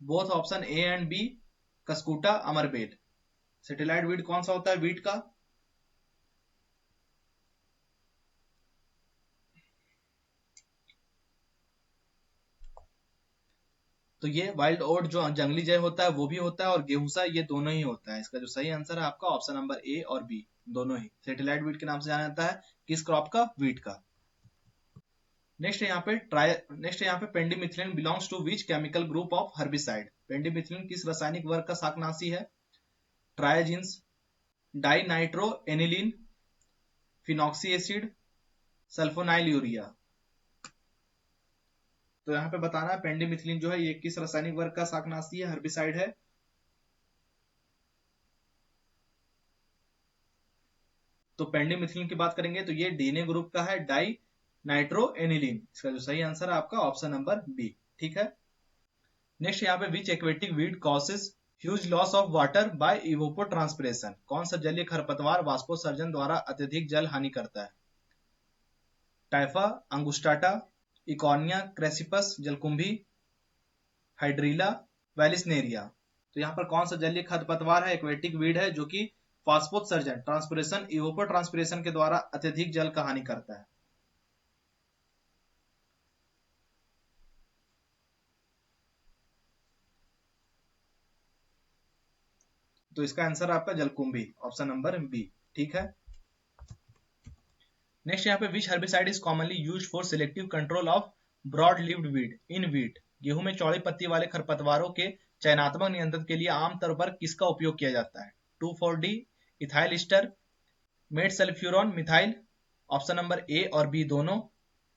both option A and B, cuscuta, अमरबेल। सेटेलाइट वीड कौन सा होता है वीट का, तो ये वाइल्ड ओट जो जंगली जय होता है वो भी होता है और गेहूसा, ये दोनों ही होता है। इसका जो सही आंसर है आपका ऑप्शन नंबर A और B, दोनों ही सेटेलाइट वीट के नाम से जाना जाता है, किस क्रॉप का, वीट का। नेक्स्ट यहाँ पे pendimethalin belongs to which chemical group of herbicide. Pendimethalin किस रासायनिक वर्ग का शाकनाशी है, triazines, di nitro aniline, phenoxy acid, sulfonyl urea. तो यहाँ पे बताना है पेंडिमिथिलिन जो है ये किस रासायनिक वर्ग का शाकनाशी है, हर्बिसाइड है। तो पेंडिमिथिलिन की बात करेंगे तो ये DNA ग्रुप का है, डाई नाइट्रो एनिलीन। इसका जो सही आंसर है आपका ऑप्शन नंबर B। ठीक है, नेक्स्ट यहाँ पे which aquatic weed causes huge loss of water by evapotranspiration. कौन सा जलीय खरपतवार वाष्पोत्सर्जन द्वारा अत्यधिक जल हानि करता है, टाइफा, अंगुस्टाटा, इकॉर्निया क्रेसिपस जलकुंभी, हाइड्रीला, वेलिसनेरिया। तो यहाँ पर कौन सा जलीय खरपतवार है, एक्वेटिक वीड है जो कि फास्फोत्सर्जन ट्रांसपिरेशन, इवोपोट्रांसपिरेशन के द्वारा अत्यधिक जल का हानि करता है। तो इसका आंसर आपका जलकुंभी, ऑप्शन नंबर B। ठीक है, नेक्स्ट यहाँ पे which herbicide is commonly used for selective control of broad leaved weed in wheat. गेहूं में चौड़ी पत्ती वाले खरपतवारों के चयनात्मक नियंत्रण के लिए आमतौर पर किसका उपयोग किया जाता है, 2,4-D, ethyl ester, metsulfuron methyl, option number A और B दोनों,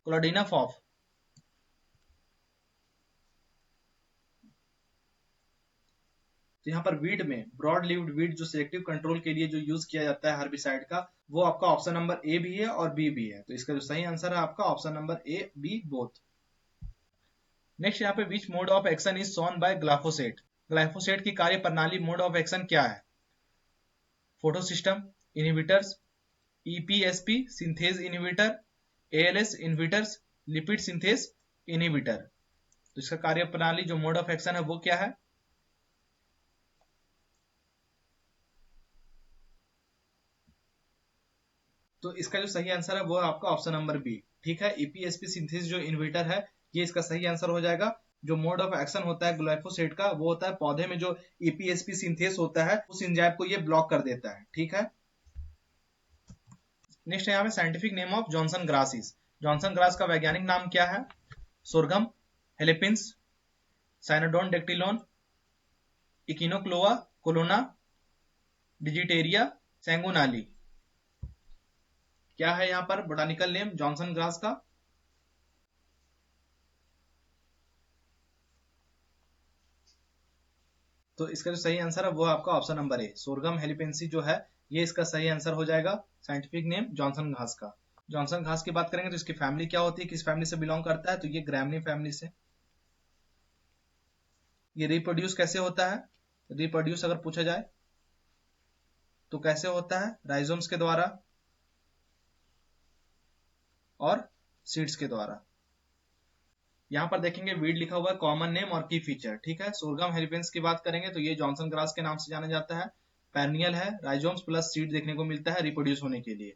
क्लोडिनाफॉफ। तो यहाँ पर वीड में ब्रॉड लिव्ड वीड जो सिलेक्टिव कंट्रोल के लिए जो यूज किया जाता है हर्बिसाइड का, वो आपका ऑप्शन नंबर A भी है और B भी है। तो इसका जो सही आंसर है आपका option number A, B both. Next यहाँ पे which mode of action is shown by glyphosate. Glyphosate की कार्य प्रणाली, मोड ऑफ एक्शन क्या है, photosystem inhibitors, EPSP synthase inhibitor, ALS inhibitors, lipid synthase inhibitor. तो इसका कार्य प्रणाली जो मोड ऑफ एक्शन है वो क्या है, तो इसका जो सही आंसर है वो है आपका ऑप्शन नंबर बी। ठीक है, ईपीएसपी सिंथेसिस जो इन्वर्टर है ये इसका सही आंसर हो जाएगा। जो मोड ऑफ एक्शन होता है ग्लाइफोसेट का वो होता है पौधे में जो ईपीएसपी सिंथेस होता है उस एंजाइम को ये ब्लॉक कर देता है। ठीक है, नेक्स्ट यहाँ पे scientific name of Johnson grasses. Johnson grass का वैज्ञानिक नाम क्या है? Sorghum, halepense, cynodon dactylon, echinochloa colona, digitaria, sanguinalis. क्या है यहाँ पर बोटानिकल नेम जॉनसन ग्रास का? तो इसका जो सही आंसर है वो है आपका ऑप्शन नंबर ए, सोरगम हेलिपेंसी जो है ये इसका सही आंसर हो जाएगा। साइंटिफिक नेम जॉनसन घास का। जॉनसन घास की बात करेंगे तो इसकी फैमिली क्या होती है, किस फैमिली से बिलोंग करता है? तो ये ग्रैमनी फैमिली से। ये रिप्रोड्यूस कैसे होता है? रिप्रोड्यूस अगर पूछा जाए तो कैसे होता है? राइजोम्स के द्वारा और सीड्स के द्वारा। यहाँ पर देखेंगे वीड लिखा हुआ है, कॉमन नेम और की फीचर। ठीक है, सोरगम हेलिपेंस की बात करेंगे तो ये जॉनसन ग्रास के नाम से जाना जाता है। पेरनियल है, राइजोम्स प्लस सीड देखने को मिलता है रिप्रोड्यूस होने के लिए।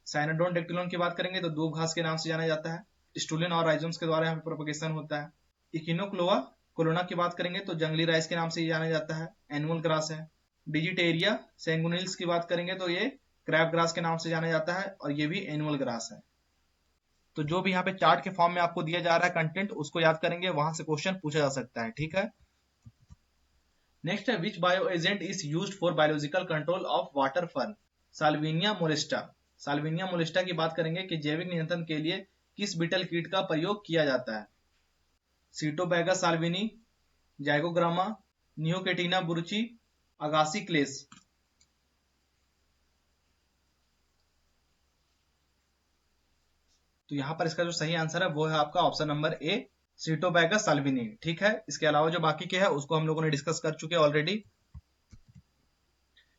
साइनोडोन डेक्टिलोन की बात करेंगे तो दूब घास के नाम से जाना जाता है। स्टूलिन और राइजोम्स के द्वारा यहाँ पे प्रोपगेशन होता है। इकिनोक्लोआ कोलोना की बात करेंगे तो जंगली राइस के नाम से जाना जाता है, एनुअल ग्रास है। डिजिटेरिया सेंगुनिल्स की बात करेंगे तो ये क्रैब ग्रास के नाम से जाना जाता है और ये भी एनुअल ग्रास है। तो जो भी यहाँ पे चार्ट के फॉर्म में आपको दिया जा रहा है कंटेंट उसको याद करेंगे, वहां से क्वेश्चन पूछा जा सकता है। ठीक है, नेक्स्ट है which bio agent is used for biological control of water fern? Salvinia molesta. Salvinia molesta की बात करेंगे कि जैविक नियंत्रण के लिए किस बीटल कीट का प्रयोग किया जाता है? सीटोबैगा साल्विनी, जाइगोग्रामा, नियोकेटिना बुरुची, अगासी क्लेस। तो यहाँ पर इसका जो सही आंसर है वो है आपका ऑप्शन नंबर ए, सीटोबैगस साल्विनी। ठीक है, इसके अलावा जो बाकी के हैं उसको हम लोगों ने डिस्कस कर चुके हैं ऑलरेडी।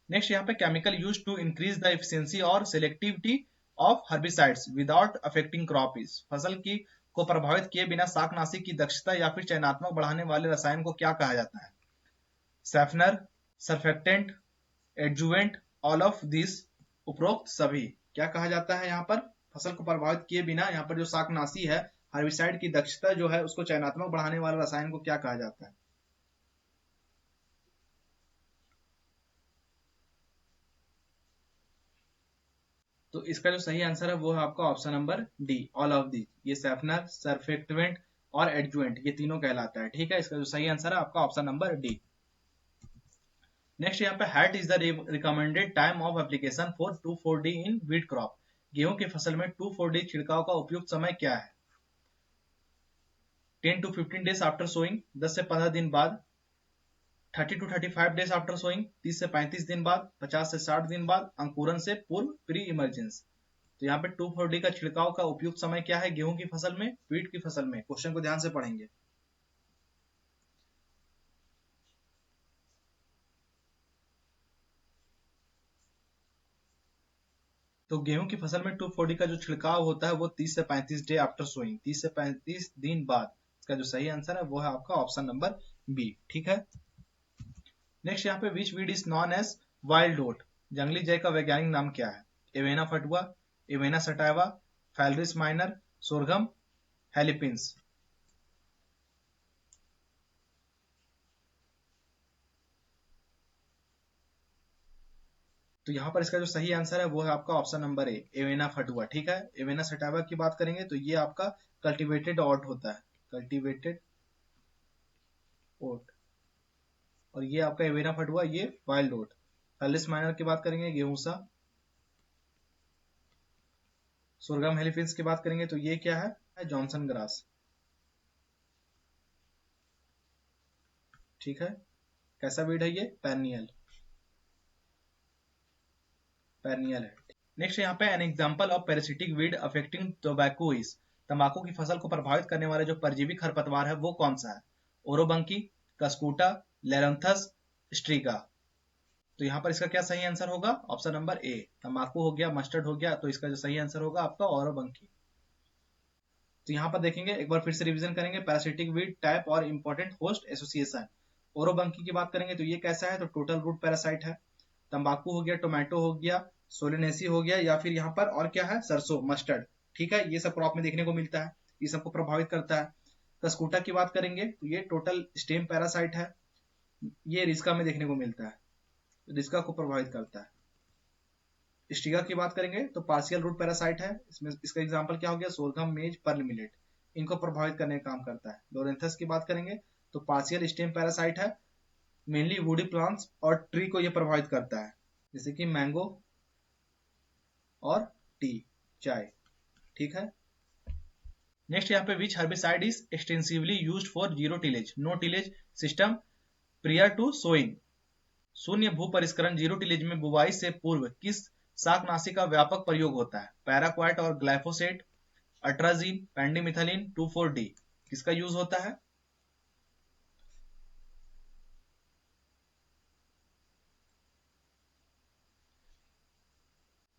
नेक्स्ट यहाँ पे chemical use to increase the efficiency और selectivity of herbicides without affecting crop is. फसल की को प्रभावित किए बिना शाकनाशी की दक्षता या फिर चयनात्मक बढ़ाने वाले रसायन को क्या कहा जाता है? Safener, surfactant, adjuvant, all of this, उपरोक्त सभी। क्या कहा जाता है यहाँ पर? फसल को प्रभावित किए बिना यहाँ पर जो शाकनाशी है हर्बिसाइड की दक्षता जो है उसको चयनात्मक बढ़ाने वाले रसायन को क्या कहा जाता है? तो इसका जो सही आंसर है वो है आपका option number D, all of the. ये सैफनर, सरफेक्टेंट और एडजुवेंट ये तीनों कहलाता है। ठीक है, इसका जो सही आंसर है आपका ऑप्शन नंबर डी। नेक्स्ट यहाँ पे hat is the recommended time of application for 2,4-D in wheat crop. गेहूं की फसल में 2,4-D छिड़काव का उपयुक्त समय क्या है? 10 to 15 डेज आफ्टर सोइंग, 10 से 15 दिन बाद। 30 to 35 डेज आफ्टर सोइंग, 30 से 35 दिन बाद। 50 से 60 दिन बाद। अंकुरन से पूर्व, प्री इमरजेंस। तो यहाँ पे 2,4-D का छिड़काव का उपयुक्त समय क्या है गेहूं की फसल में, व्हीट की फसल में? क्वेश्चन को ध्यान से पढ़ेंगे। तो गेहूं की फसल में 2,4-D का जो छिड़काव होता है वो 30 से 35 डे आफ्टर सोइंग, 30 से 35 दिन बाद। इसका जो सही आंसर है वो है आपका ऑप्शन नंबर बी। ठीक है, नेक्स्ट यहाँ पे which weed is known as wild oat. जंगली जय का वैज्ञानिक नाम क्या है? Avena fatua, avena sativa, phalaris minor, sorghum, halepense. तो यहाँ पर इसका जो सही आंसर है वो है आपका ऑप्शन नंबर ए, एवेना फटुआ। ठीक है, एवेना सटाइवा की बात करेंगे तो ये आपका कल्टीवेटेड ओट होता है, कल्टीवेटेड ओट। और ये आपका एवेना फटुआ ये वाइल्ड ओट। फैलिस माइनर की बात करेंगे गेहूंसा। सोरगम हेलिफिन्स की बात करेंगे तो ये क्या है? Johnson grass. ठीक है, कैसा वीड है ये? पेरनियल, पेरनियल है। नेक्स्ट यहाँ पे N example of parasitic weed affecting tobacco is. तंबाकू की फसल को प्रभावित करने वाले जो परजीवी खरपतवार है वो कौन सा है? ओरोबंकी, कस्कूटा, लेरंथस, स्ट्रीगा। तो यहाँ पर इसका क्या सही आंसर होगा? ऑप्शन नंबर ए, तंबाकू हो गया, मस्टर्ड हो गया, तो इसका जो सही आंसर होगा आपका ओरोबंकी। तो यहाँ पर देखेंगे एक बार फिर से रिवीजन करेंगे, पैरासिटिक वीड टाइप और इंपॉर्टेंट होस्ट एसोसिएशन। ओरोबंकी की बात करेंगे तो ये कैसा है? तो टोटल रूट पैरासाइट है। तंबाकू हो गया, टोमेटो हो गया, सोलेनेसी हो गया, या फिर यहाँ पर और क्या है, सरसों, मस्टर्ड। ठीक है, ये सब क्रॉप में देखने को मिलता है, ये सबको प्रभावित करता है। कस्कूटा की बात करेंगे तो ये टोटल स्टेम पैरासाइट है, ये रिस्का में देखने को मिलता है, रिस्का को प्रभावित करता है। स्टिगा की बात करेंगे तो पार्शियल रूट पैरासाइट है, इसमें इसका एग्जांपल क्या हो गया, सोरघम, मेज, पर्ल मिलेट, इनको प्रभावित करने का काम करता है। लोरेंथस की बात करेंगे तो पार्शियल स्टेम पैरासाइट है, मेनली वुडी प्लांट्स और ट्री को ये प्रभावित करता है, जैसे कि मैंगो और टी, चाय। ठीक है, नेक्स्ट यहाँ पे which herbicide is extensively used for zero tillage no tillage system prior to sowing. शून्य भू परिष्करण जीरो टिलेज में बुवाई से पूर्व किस शाकनाशी का व्यापक प्रयोग होता है? पैराक्वाट और ग्लाइफोसेट, अट्राजीन, पेंडिमिथलिन, 2,4-D, किसका यूज होता है?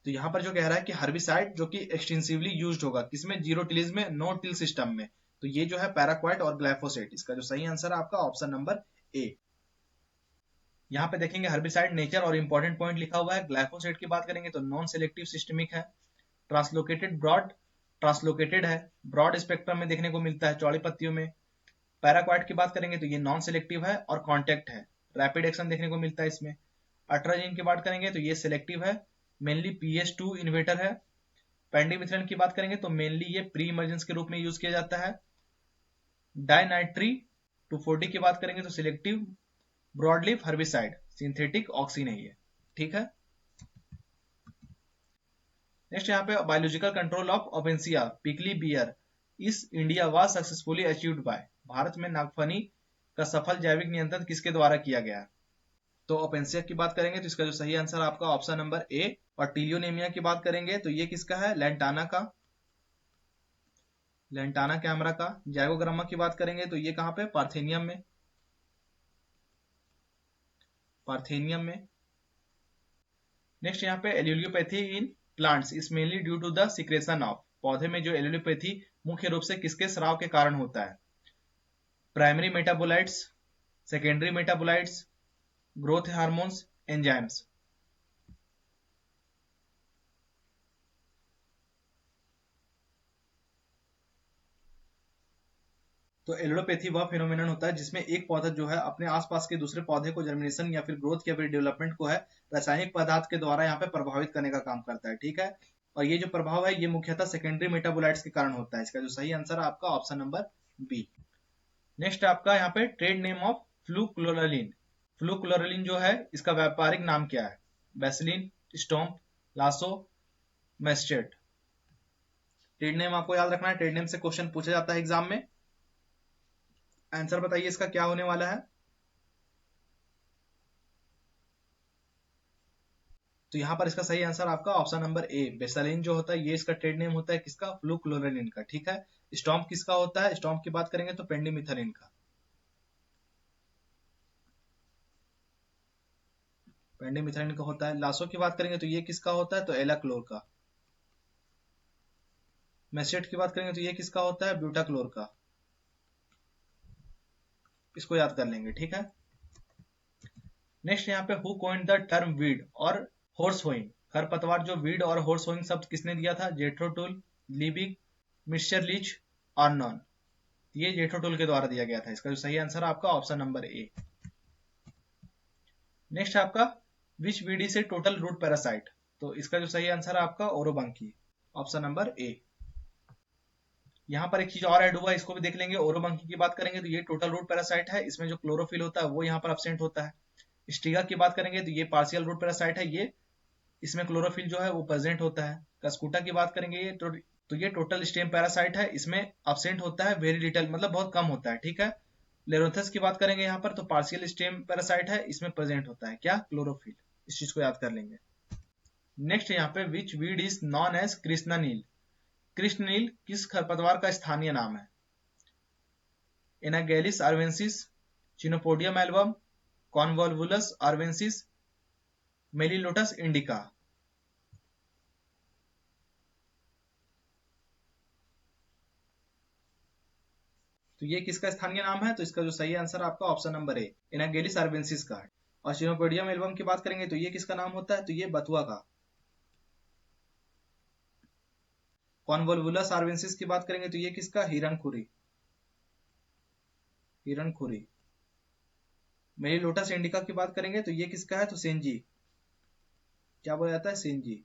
तो यहां पर जो कह रहा है कि हर्बिसाइड जो कि एक्सटेंसिवली यूज्ड होगा किसमें, जीरो टिलेज में, नो टिल सिस्टम में, तो ये जो है पैराक्वाट और ग्लाइफोसेट। इसका जो सही आंसर है आपका ऑप्शन नंबर ए। यहाँ पे देखेंगे हर्बिसाइड नेचर और इंपॉर्टेंट पॉइंट लिखा हुआ है। ग्लाइफोसेट की बात करेंगे तो नॉन सेलेक्टिव सिस्टमिक है, ट्रांसलोकेटेड ब्रॉड, ट्रांसलोकेटेड है, ब्रॉड स्पेक्ट्रम में देखने को मिलता है, चौड़ी पत्तियों में। पैराक्वाट की बात करेंगे तो ये नॉन सेलेक्टिव है और कॉन्टेक्ट है, रैपिड एक्शन देखने को मिलता है इसमें। अट्राजीन की बात करेंगे तो ये सिलेक्टिव है, मेनली पीएच2 इन्वेटर है। पेंडिमिथलिन की बात करेंगे तो मेनली ये प्री इमर्जेंस के रूप में यूज किया जाता है। डाइनाइट्री 2,4-D की बात करेंगे तो selective broadleaf herbicide, synthetic oxy नहीं है। ठीक है, नेक्स्ट यहाँ पे बायोलॉजिकल कंट्रोल ऑफ ओपेंसिया पिकली बियर इस India was successfully achieved by. Bharat में नागफनी का सफल जैविक नियंत्रण किसके द्वारा किया गया? तो ओपेंसिया की बात करेंगे तो इसका जो सही आंसर आपका ऑप्शन नंबर ए। और टीलियोनेमिया की बात करेंगे तो ये किसका है, लैंटाना का, लैंटाना कैमरा का। जाइगोग्रामा की बात करेंगे तो ये कहां पे, पार्थेनियम में, पार्थेनियम में। नेक्स्ट यहाँ पे allelopathy in plants is mainly due to the secretion of. पौधे में जो एल्यूलियोपैथी मुख्य रूप से किसके स्राव के कारण होता है? Primary metabolites, secondary metabolites, growth hormones, enzymes. तो एल्यूलोपैथी वह फिनोमिनन होता है जिसमें एक पौधा जो है अपने आसपास के दूसरे पौधे को जर्मिनेशन या फिर ग्रोथ या फिर डेवलपमेंट को है रासायनिक पदार्थ के द्वारा यहाँ पे प्रभावित करने का काम करता है। ठीक है, और ये जो प्रभाव है ये मुख्यतः सेकेंडरी मेटाबोलाइट्स के कारण होता है। इसका जो सही आंसर है आपका ऑप्शन नंबर बी। नेक्स्ट आपका यहाँ पे trade name of fluchloralin. Fluchloralin जो है इसका व्यापारिक नाम क्या है? बेसिलिन, स्टोम्प, लासो, मेस्टेट। ट्रेड नेम आपको याद रखना है, ट्रेड नेम से क्वेश्चन पूछा जाता है एग्जाम में। आंसर बताइए इसका क्या होने वाला है। तो यहाँ पर इसका सही आंसर आपका ऑप्शन नंबर ए, बेसालिन जो होता है ये इसका ट्रेड नेम होता है किसका, फ्लूक्लोरालिन का। ठीक है, स्टॉम्प किसका होता है? स्टॉम्प की बात करेंगे तो पेंडिमिथलिन का, पेंडिमिथलिन का होता है। लासो की बात करेंगे तो ये किसका होता है? तो एलाक्लोर का। मेस्टेट की बात करेंगे तो ये किसका होता है? ब्यूटाक्लोर का। इसको याद कर लेंगे। ठीक है, नेक्स्ट यहाँ पे who coined the term weed और हॉर्स होइंग। खरपतवार जो वीड और हॉर्स होइंग शब्द किसने दिया था? Jethro Tull, Liebig, mister Leach, Arnon. ये जेट्रो टूल के द्वारा दिया गया था। इसका जो सही आंसर है आपका ऑप्शन नंबर ए। नेक्स्ट आपका विच वीडी से टोटल रूट पैरासाइट। तो इसका जो सही आंसर है आपका ओरोबंकी, ऑप्शन नंबर ए। यहाँ पर एक चीज और ऐड हुआ है, इसको भी देख लेंगे। ओरोबंकी की बात करेंगे तो ये टोटल रूट पैरासाइट है, इसमें जो क्लोरोफिल होता है वो यहाँ पर एब्सेंट होता है। स्टिगा की बात करेंगे तो ये पार्शियल रूट पैरासाइट है, ये इसमें क्लोरोफिल जो है वो प्रेजेंट होता है। कस्कूटा की बात करेंगे ये तो ये टोटल स्टेम पैरासाइट है, इसमें एब्सेंट होता है वेरी लिटिल, मतलब बहुत कम होता है। ठीक है, लेरोथस की बात करेंगे यहाँ पर तो पार्शियल स्टेम पैरासाइट है, इसमें प्रेजेंट होता है क्या, क्लोरोफिल। इस चीज को याद कर लेंगे। नेक्स्ट यहाँ पे which weed is known as Krishna Neel. कृष्ण नील किस खरपतवार का स्थानीय नाम है? Anagallis arvensis, chenopodium album, convolvulus arvensis, melilotus indica. तो ये किसका स्थानीय नाम है? तो इसका जो सही आंसर आपका ऑप्शन नंबर ए, एनागेलिस आर्वेंसिस का है। और चिनोपोडियम एल्बम की बात करेंगे तो ये किसका नाम होता है? तो ये बथुआ का। कॉन्वोल्वुलस आर्वेंसिस की बात करेंगे तो ये किसका, हिरणखुरी, हिरणखुरी। मेलिलोटस इंडिका की बात करेंगे तो ये किसका है, तो सेंजी, क्या बोला जाता है, सेंजी।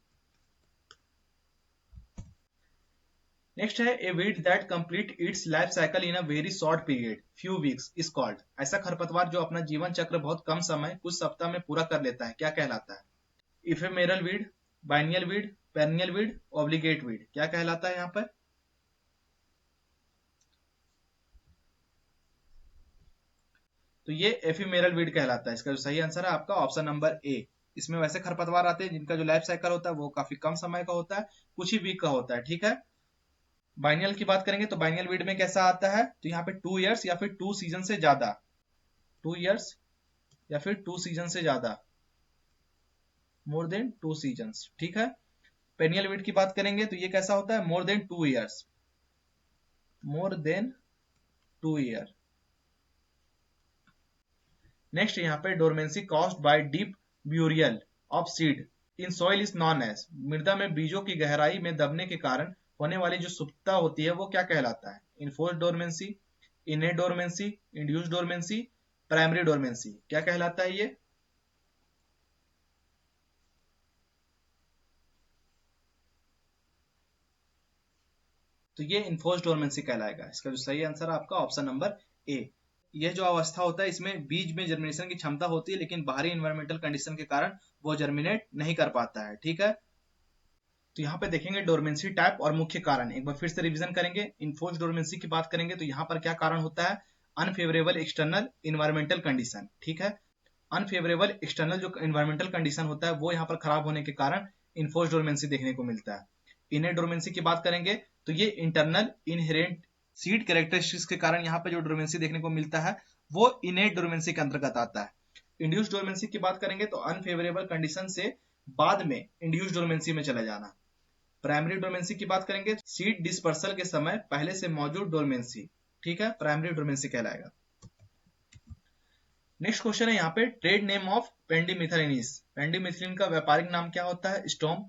नेक्स्ट है a weed that complete its life cycle in a very short period few weeks is called. ऐसा खरपतवार जो अपना जीवन चक्र बहुत कम समय कुछ सप्ताह में पूरा कर लेता है, क्या कहलाता है? Ephemeral weed, biennial weed, perennial weed, obligate weed, क्या कहलाता है यहाँ पर? तो ये एफिमेरल वीड कहलाता है। इसका जो सही आंसर है आपका ऑप्शन नंबर ए। इसमें वैसे खरपतवार आते हैं जिनका जो लाइफ साइकिल होता है वो काफी कम समय का होता है, कुछ ही वीक का होता है, ठीक है। बाइनियल की बात करेंगे तो बाइनियल वीड में कैसा आता है, तो यहाँ पे 2 इयर्स या फिर 2 सीजन से ज्यादा, 2 इयर्स या फिर 2 सीजन से ज्यादा, मोर देन 2 सीजन, ठीक है। पेनियल वीड की बात करेंगे तो ये कैसा होता है, more than 2 years, more than 2 year. Next यहाँ पे dormancy caused by deep burial of seed in soil is known as. मृदा में बीजों की गहराई में दबने के कारण होने वाली जो सुप्तता होती है वो क्या कहलाता है? Enforce dormancy, इनेट dormancy, induce dormancy, primary dormancy, क्या कहलाता है ये? तो ये इन्फोर्स डोरमेंसी कहलाएगा। इसका जो सही आंसर है आपका ऑप्शन नंबर ए। यह जो अवस्था होता है इसमें बीज में जर्मिनेशन की क्षमता होती है लेकिन बाहरी इन्वायरमेंटल कंडीशन के कारण वो जर्मिनेट नहीं कर पाता है, ठीक है। तो यहाँ पे देखेंगे डोरमेंसी टाइप और मुख्य कारण, एक बार फिर से रिवीजन करेंगे। इन्फोर्स डोरमेंसी की बात करेंगे तो यहाँ पर क्या कारण होता है, अनफेवरेबल एक्सटर्नल इन्वायरमेंटल कंडीशन, ठीक है। अनफेवरेबल एक्सटर्नल जो इन्वायरमेंटल कंडीशन होता है वो यहाँ पर खराब होने के कारण इन्फोर्स डोरमेंसी देखने को मिलता है। इनेट डोरमेंसी की बात करेंगे तो ये इंटरनल इनहेरेंट सीड कैरेक्टरिस्टिक्स के कारण यहाँ पे जो डोरमेंसी देखने को मिलता है वो इनेट डोरमेंसी के अंतर्गत आता है। इंड्यूस डोरमेंसी की बात करेंगे तो अनफेवरेबल कंडीशन से बाद में इंड्यूस डोरमेंसी में चला जाना। प्राइमरी डोरमेंसी की बात करेंगे सीड डिस्पर्सल के समय पहले से मौजूद डोरमेंसी, ठीक है, प्राइमरी डोरमेंसी कहलाएगा। नेक्स्ट क्वेश्चन है यहाँ पे ट्रेड नेम ऑफ पेंडिमिथलिनिस। पेंडिमिथलिन का व्यापारिक नाम क्या होता है? स्टोम,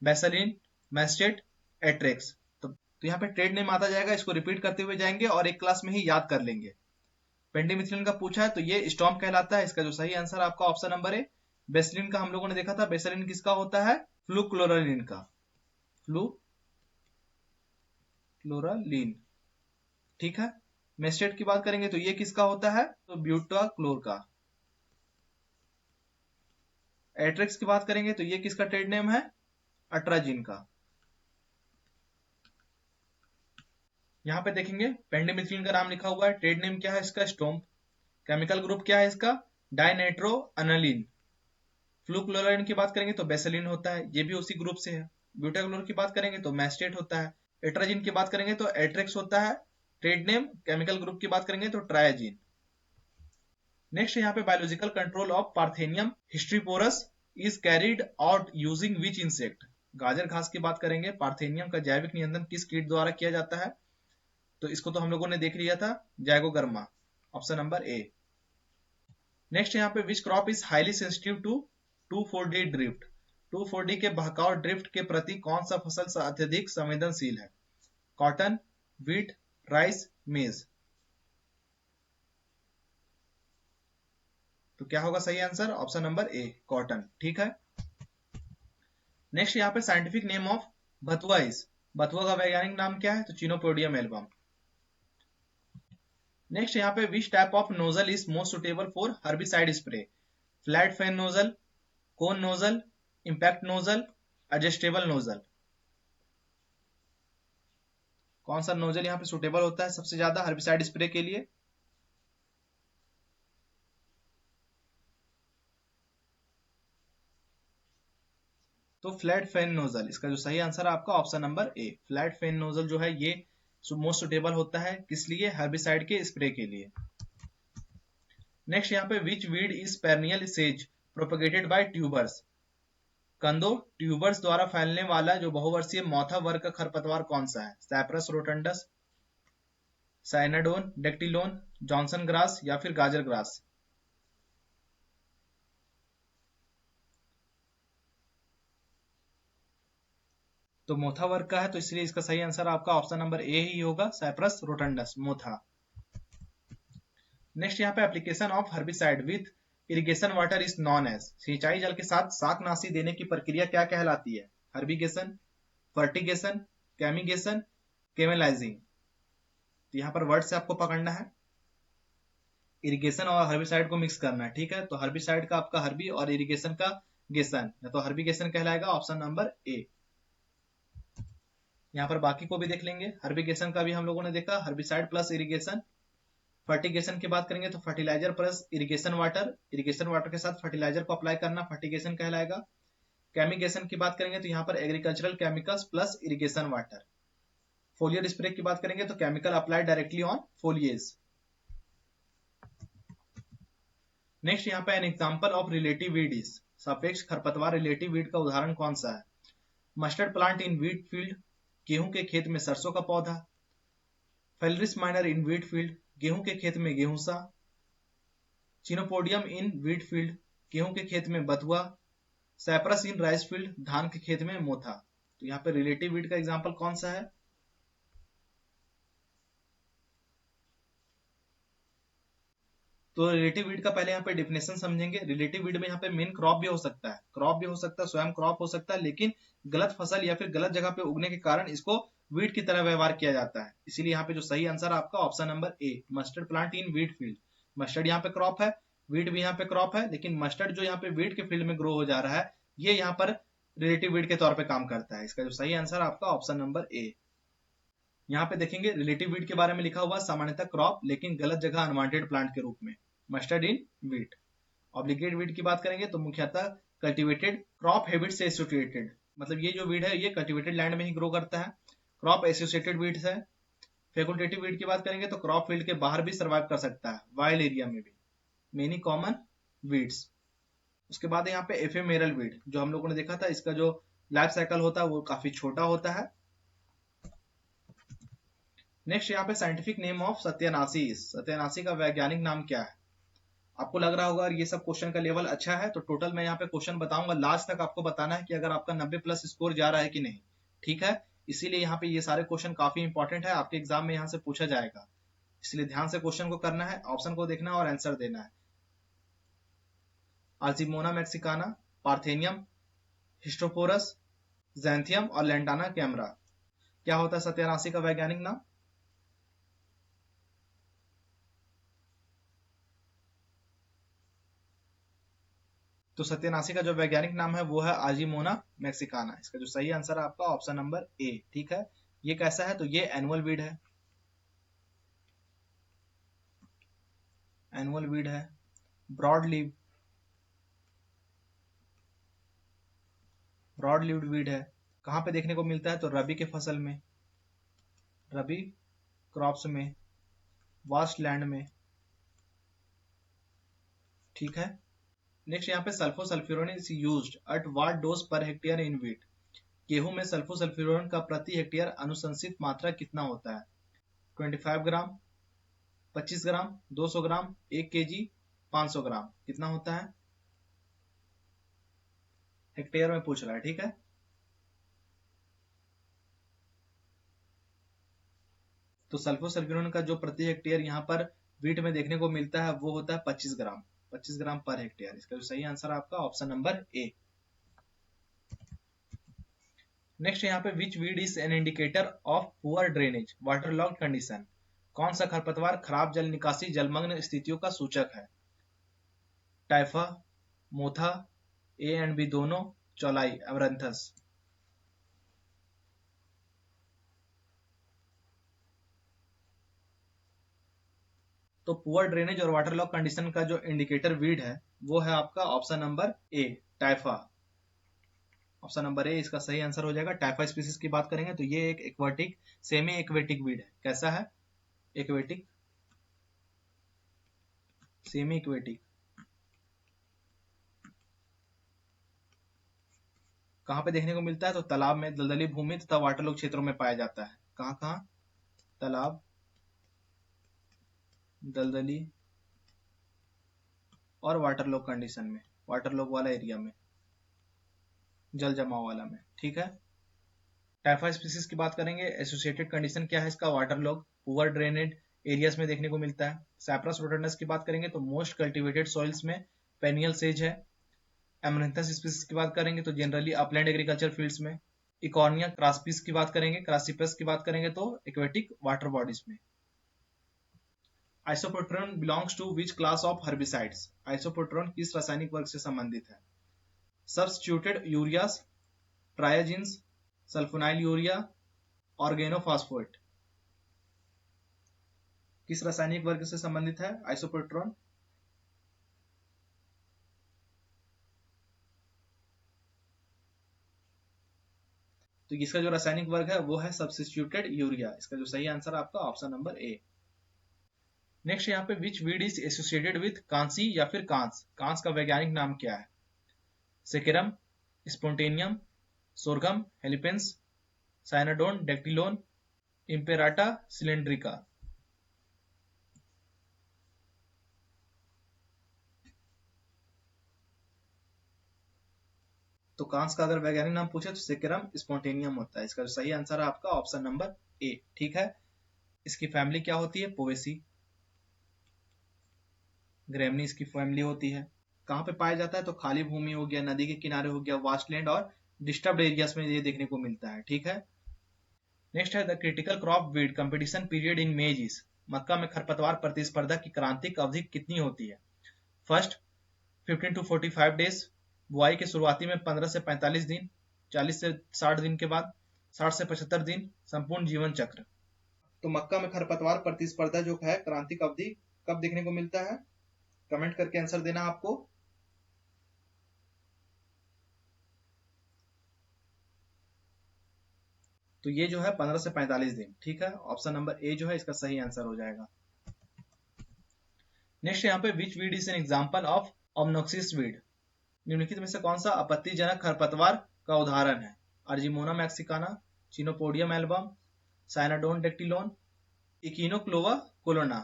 बेसलिन, मैस्टेट, एट्रेक्स। तो यहाँ पे ट्रेड नेम आता जाएगा, इसको रिपीट करते हुए जाएंगे और एक क्लास में ही याद कर लेंगे। पेंडिमिथलिन का पूछा है तो ये स्टोम कहलाता है। इसका जो सही आंसर आपका ऑप्शन नंबर है। बेसलिन का हम लोगों ने देखा था, बेसलिन किसका होता है? फ्लूक्लोरालिन का, फ्लूक्लोरालिन, ठीक है। मेस्टेट की बात करेंगे तो ये किसका होता है? तो ब्यूटाक्लोर का। एट्रेक्स की बात करेंगे तो ये किसका ट्रेड नेम है? अट्राजिन का। यहाँ पे देखेंगे पेंडिमिथलिन का नाम लिखा हुआ है, ट्रेड नेम क्या है इसका? स्टोम। केमिकल ग्रुप क्या है इसका? डाइनाइट्रो अनालिन। फ्लूक्लोरालिन की बात करेंगे तो बेसलिन होता है, ये भी उसी ग्रुप से है। ब्यूटाक्लोर की बात करेंगे तो मैस्टेट होता है। एट्राजिन की बात करेंगे तो एट्रेक्स होता है। ट्रेड नेम केमिकल ग्रुप की बात करेंगे तो ट्रायाजिन। नेक्स्ट यहाँ पे biological control of parthenium hysterophorus is carried out using which insect. गाजर घास की बात करेंगे, पार्थेनियम का जैविक नियंत्रण किस कीट द्वारा किया जाता है? तो इसको तो हम लोगों ने देख लिया था, जैगोगर्मा, ऑप्शन नंबर ए। नेक्स्ट यहाँ पे which crop is highly sensitive to 2,4-D drift. 2,4-D के बहकाव ड्रिफ्ट के प्रति कौन सा फसल अत्यधिक संवेदनशील है? कॉटन, व्हीट, राइस, मेज। तो क्या होगा सही आंसर? ऑप्शन नंबर ए, कॉटन, ठीक है। नेक्स्ट यहाँ पे साइंटिफिक नेम ऑफ भतुआ इज। भतुआ का वैज्ञानिक नाम क्या है? तो चिनोपोडियम एल्बम। नेक्स्ट यहाँ पे विच type of nozzle is most suitable for herbicide spray. Flat fan nozzle, cone nozzle, impact nozzle, adjustable nozzle. कौन सा नोजल यहाँ पे सुटेबल होता है सबसे ज्यादा हर्बिसाइड स्प्रे के लिए? तो फ्लैट फैन नोजल। इसका जो सही आंसर है आपका ऑप्शन नंबर ए। फ्लैट फैन नोजल जो है ये मोस्ट सुटेबल होता है, किस लिए? हर्बिसाइड के स्प्रे के लिए। नेक्स्ट यहाँ पे विच वीड इज पेरनियल सेज प्रोपगेटेड बाय ट्यूबर्स। कंदो ट्यूबर्स द्वारा फैलने वाला जो बहुवर्षीय मौथा वर्ग का खरपतवार कौन सा है? सैप्रस रोटंडस, साइनाडोन, डेक्टिलोन, जॉनसन ग्रास या फिर गाजर ग्रास। तो मोथा वर्ग का है, तो इसलिए इसका सही आंसर आपका ऑप्शन नंबर ए ही होगा, साइप्रस रोटंडस, मोथा। नेक्स्ट यहाँ पे application of herbicide with irrigation water is known as, सिंचाई जल के साथ शाकनाशी देने की प्रक्रिया क्या कहलाती है? हर्बिगेशन, फर्टिगेशन, कैमिगेशन, केमेलाइजिंग। तो यहाँ पर वर्ड से आपको पकड़ना है, इरिगेशन और हर्बिसाइड को मिक्स करना है, ठीक है। तो हर्बिसाइड का आपका हर्बी और इरिगेशन का गेसन, तो हर्बिगेशन कहलाएगा, ऑप्शन नंबर ए। यहाँ पर बाकी को भी देख लेंगे। हर्बिगेशन का भी हम लोगों ने देखा, हर्बिसाइड प्लस इरिगेशन। फर्टिगेशन की बात करेंगे तो fertiliser plus irrigation water, irrigation water के साथ फर्टिलाइजर को अप्लाई करना फर्टिगेशन कहलाएगा। केमिगेशन की बात करेंगे तो यहाँ पर agricultural chemicals plus irrigation water. Foliar spray की बात करेंगे तो chemical applied directly on foliage. Next यहाँ पे N example of relative weed is, सापेक्ष खरपतवार रिलेटिव वीड का उदाहरण कौन सा है? Mustard plant in wheat field, गेहूं के खेत में सरसों का पौधा। फेलरिस माइनर इन वीट फील्ड, गेहूं के खेत में गेहूं सा। चिनोपोडियम इन वीट फील्ड, गेहूं के खेत में बथुआ। साइप्रस इन राइस फील्ड, धान के खेत में मोथा। तो यहाँ पे रिलेटिव वीड का एग्जाम्पल कौन सा है? तो रिलेटिव वीड का पहले यहाँ पे डिफिनेशन समझेंगे। रिलेटिव वीड में यहाँ पे मेन क्रॉप भी हो सकता है, क्रॉप भी हो सकता है, स्वयं क्रॉप हो सकता है, लेकिन गलत फसल या फिर गलत जगह पे उगने के कारण इसको वीड की तरह व्यवहार किया जाता है। इसीलिए यहाँ पे जो सही आंसर आपका option number A, mustard plant in weed field. Mustard यहाँ पे क्रॉप है, वीड भी यहाँ पे क्रॉप है, लेकिन मस्टर्ड जो यहाँ पे वीड के फील्ड में ग्रो हो जा रहा है, ये यहाँ पर रिलेटिव वीड के तौर पर काम करता है। इसका जो सही आंसर आपका ऑप्शन नंबर ए। यहाँ पे देखेंगे रिलेटिव वीड के बारे में लिखा हुआ सामान्यतः क्रॉप, लेकिन गलत जगह अनवांटेड प्लांट के रूप में, mustard in wheat. Obligate wheat की बात करेंगे तो मुख्यतः कल्टीवेटेड क्रॉप हैबिट से एसोसिएटेड, मतलब ये जो वीड है ये कल्टीवेटेड लैंड में ही ग्रो करता है, क्रॉप एसोसिएटेड वीड्स है। फैकल्टेटिव वीड की बात करेंगे तो क्रॉप फील्ड के बाहर भी सर्वाइव कर सकता है, वाइल्ड एरिया में भी। Many common weeds. उसके बाद यहाँ पे एफेमेरल वीड, जो हम लोगों ने देखा था, इसका जो लाइफ साइकिल होता है वो काफी छोटा होता है। नेक्स्ट यहाँ पे साइंटिफिक नेम ऑफ सत्यानाशी, सत्यानाशी का वैज्ञानिक नाम क्या है? आपको लग रहा होगा ये सब क्वेश्चन का लेवल अच्छा है, तो टोटल मैं यहाँ पे क्वेश्चन बताऊंगा, लास्ट तक आपको बताना है कि अगर आपका 90 प्लस स्कोर जा रहा है कि नहीं, ठीक है। इसीलिए यहाँ पे ये सारे क्वेश्चन काफी इंपॉर्टेंट है, आपके एग्जाम में यहाँ से पूछा जाएगा, इसलिए ध्यान से क्वेश्चन को करना है, ऑप्शन को देखना है और आंसर देना है। आजीमोना मैक्सिकाना, पार्थेनियम, हिस्टोपोरस, जैंथियम और लैंटाना कैमरा। क्या होता है सत्यानाशी का वैज्ञानिक नाम? तो सत्यानाशी का जो वैज्ञानिक नाम है वो है आजीमोना मैक्सिकाना। इसका जो सही आंसर है आपका ऑप्शन नंबर ए, ठीक है। ये कैसा है? तो ये एनुअल वीड है, एनुअल वीड है। Broad leaf, broad leaved weed है। कहां पे देखने को मिलता है? तो रबी के फसल में, रबी क्रॉप्स में, वास्ट लैंड में, ठीक है। नेक्स्ट यहाँ पे sulfosulfuron is used at what dose per hectare in wheat, गेहूं में सल्फोसल्फ्यूरोन का प्रति हेक्टेयर अनुशंसित मात्रा कितना होता है? 25 ग्राम, 25 ग्राम, 200 ग्राम, 1 केजी, 500 ग्राम, कितना होता है? हेक्टेयर में पूछ रहा है, ठीक है। तो सल्फोसल्फ्यूरोन का जो प्रति हेक्टेयर यहाँ पर वीट में देखने को मिलता है वो होता है 25 ग्राम, 25 ग्राम पर हेक्टेयर। इसका जो सही आंसर आपका ऑप्शन नंबर ए। नेक्स्ट यहाँ पे which weed is an indicator of poor drainage waterlogged condition, कौन सा खरपतवार खराब जल निकासी जलमग्न स्थितियों का सूचक है? टाइफा, मोथा, ए एंड बी दोनों, चौलाई, एमरंथस। तो पुअर ड्रेनेज और वाटरलॉग कंडीशन का जो इंडिकेटर वीड है वो है आपका option number A, typha. Option number A इसका सही आंसर हो जाएगा। टाइफा स्पीसीज की बात करेंगे तो ये एक एक्वाटिक सेमी एक्वेटिक वीड है। कैसा है? Aquatic, semi aquatic. कहां पे देखने को मिलता है? तो तालाब में, दलदली भूमि तथा वाटरलॉग क्षेत्रों में पाया जाता है। कहां कहां? तालाब, दलदली और वाटरलॉग कंडीशन में, वाटरलॉग वाला एरिया में, जल जमाव वाला में, ठीक है। टाइफा स्पीसीज की बात करेंगे, एसोसिएटेड कंडीशन क्या है इसका, water log, poor drainage areas में देखने को मिलता है। सैप्रस रोटेंडस की बात करेंगे तो मोस्ट कल्टीवेटेड सॉइल्स में पेनियल सेज है। एमरैंथस स्पीसीज की बात करेंगे तो जनरली अपलैंड एग्रीकल्चर फील्ड्स में। इकॉर्निया क्रासपीस की बात करेंगे, क्रासिपस की बात करेंगे तो एक्वेटिक वाटर बॉडीज में। Isoproturon belongs to which class of herbicides, isoproturon किस रासायनिक वर्ग से संबंधित है। Substituted ureas, triazines, sulfonyl urea, organophosphate, किस रासायनिक वर्ग से संबंधित है आइसोप्रोटेरोन। तो इसका जो रासायनिक वर्ग है वो है सब्स्टिट्यूटेड यूरिया। इसका जो सही आंसर है आपका ऑप्शन नंबर ए। नेक्स्ट यहाँ पे which weed is associated with कांसी या फिर कांस, कांस का वैज्ञानिक नाम क्या है। Saccharum, spontaneum, sorghum, halepense, cynodon, dactylon, imperata cylindrica. तो कांस का अगर वैज्ञानिक नाम पूछे तो सेकेरम स्पोंटेनियम होता है। इसका जो सही आंसर है आपका ऑप्शन नंबर ए। ठीक है, इसकी फैमिली क्या होती है, पोवेसी। ग्रेमनी इसकी फैमिली होती है। कहाँ पे पाया जाता है तो खाली भूमि हो गया, नदी के किनारे हो गया, वास्टलैंड और डिस्टर्ब्ड एरियाज में ये देखने को मिलता है। ठीक है, नेक्स्ट है the critical crop weed competition period in मेज इज, मक्का में खरपतवार प्रतिस्पर्धा की क्रांतिक अवधि कितनी होती है। फर्स्ट 15 to 45 डेज, बुआई के शुरुआती में 15 से 45 दिन, 40 से 60 दिन के बाद, 60 से 75 दिन, संपूर्ण जीवन चक्र। तो मक्का में खरपतवार प्रतिस्पर्धा जो है क्रांतिक अवधि कब देखने को मिलता है, कमेंट करके आंसर देना आपको। तो ये जो है 15 से 45 दिन। ठीक है, ऑप्शन नंबर ए जो है इसका सही आंसर हो जाएगा। नेक्स्ट यहाँ पे which weed is an example of obnoxious weed, निम्नलिखित में से कौन सा आपत्तिजनक खरपतवार का उदाहरण है। अर्जिमोना मैक्सिकाना, चिनोपोडियम एल्बम, साइनाडोन डेक्टिलोन, इकिनोक्लोवा कोलोना।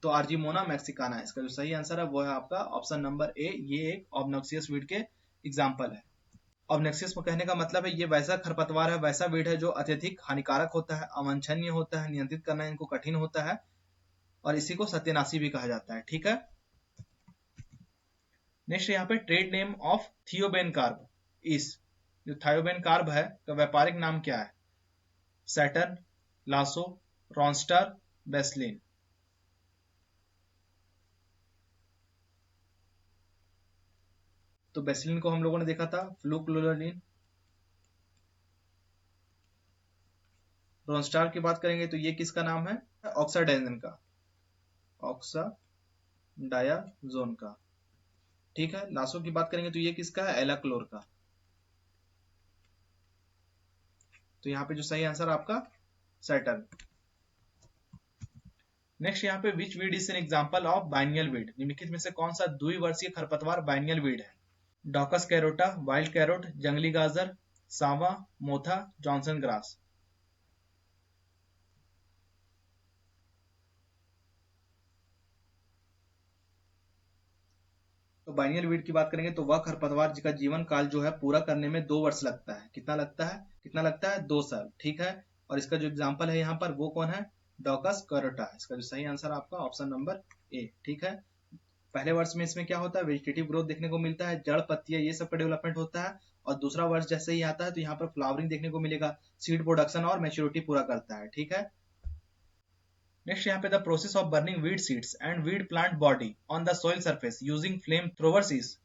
तो आर्जिमोना मैक्सिकाना, इसका जो सही आंसर है वो है आपका ऑप्शन नंबर ए। ये एक ऑब्नॉक्सियस वीड के एग्जाम्पल है। ऑब्नॉक्सियस में कहने का मतलब है ये वैसा खरपतवार है, वैसा वीड है जो अत्यधिक हानिकारक होता है, अवांछनीय होता है, नियंत्रित करना इनको कठिन होता है और इसी को सत्यनाशी भी कहा जाता है। ठीक है, नेक्स्ट यहाँ पे ट्रेड नेम ऑफ थियोबेन कार्ब इस, जो थायोबेन कार्ब है का व्यापारिक नाम क्या है। Saturn, Lasso, Ronstar, Basalin. तो बेस्लिन को हम लोगों ने देखा था फ्लूक्लोलिन। रॉन्स्टार की बात करेंगे तो ये किसका नाम है, ऑक्साडाइजन का, ऑक्साडायाजोन का। ठीक है, लासो की बात करेंगे तो ये किसका है, एलाक्लोर का। तो यहाँ पे जो सही आंसर आपका सैटर्न। नेक्स्ट यहाँ पे which weed is an example of biennial weed, निम्नलिखित में से कौन सा द्विवर्षीय खरपतवार बाइनियल वीड है। डॉकस कैरोटा, वाइल्ड कैरोट, जंगली गाजर, सांवा, मोथा, जॉनसन ग्रास। तो बाइनियल वीड की बात करेंगे तो वह खरपतवार जिसका जीवन काल जो है पूरा करने में 2 वर्ष लगता है। कितना लगता है, कितना लगता है, 2 साल। ठीक है, और इसका जो एग्जाम्पल है यहाँ पर वो कौन है, डॉकस कैरोटा। इसका जो सही आंसर आपका ऑप्शन नंबर ए। ठीक है, पहले वर्ष में इसमें क्या होता है, वेजिटेटिव ग्रोथ देखने को मिलता है, जड़ पत्तियां ये सब का डेवलपमेंट होता है। और दूसरा वर्ष जैसे ही आता है तो यहाँ पर फ्लावरिंग देखने को मिलेगा, सीड प्रोडक्शन और मैच्योरिटी पूरा करता है। ठीक है, नेक्स्ट यहाँ पे the process of burning weed seeds and weed plant body on the soil surface using flame throwers is,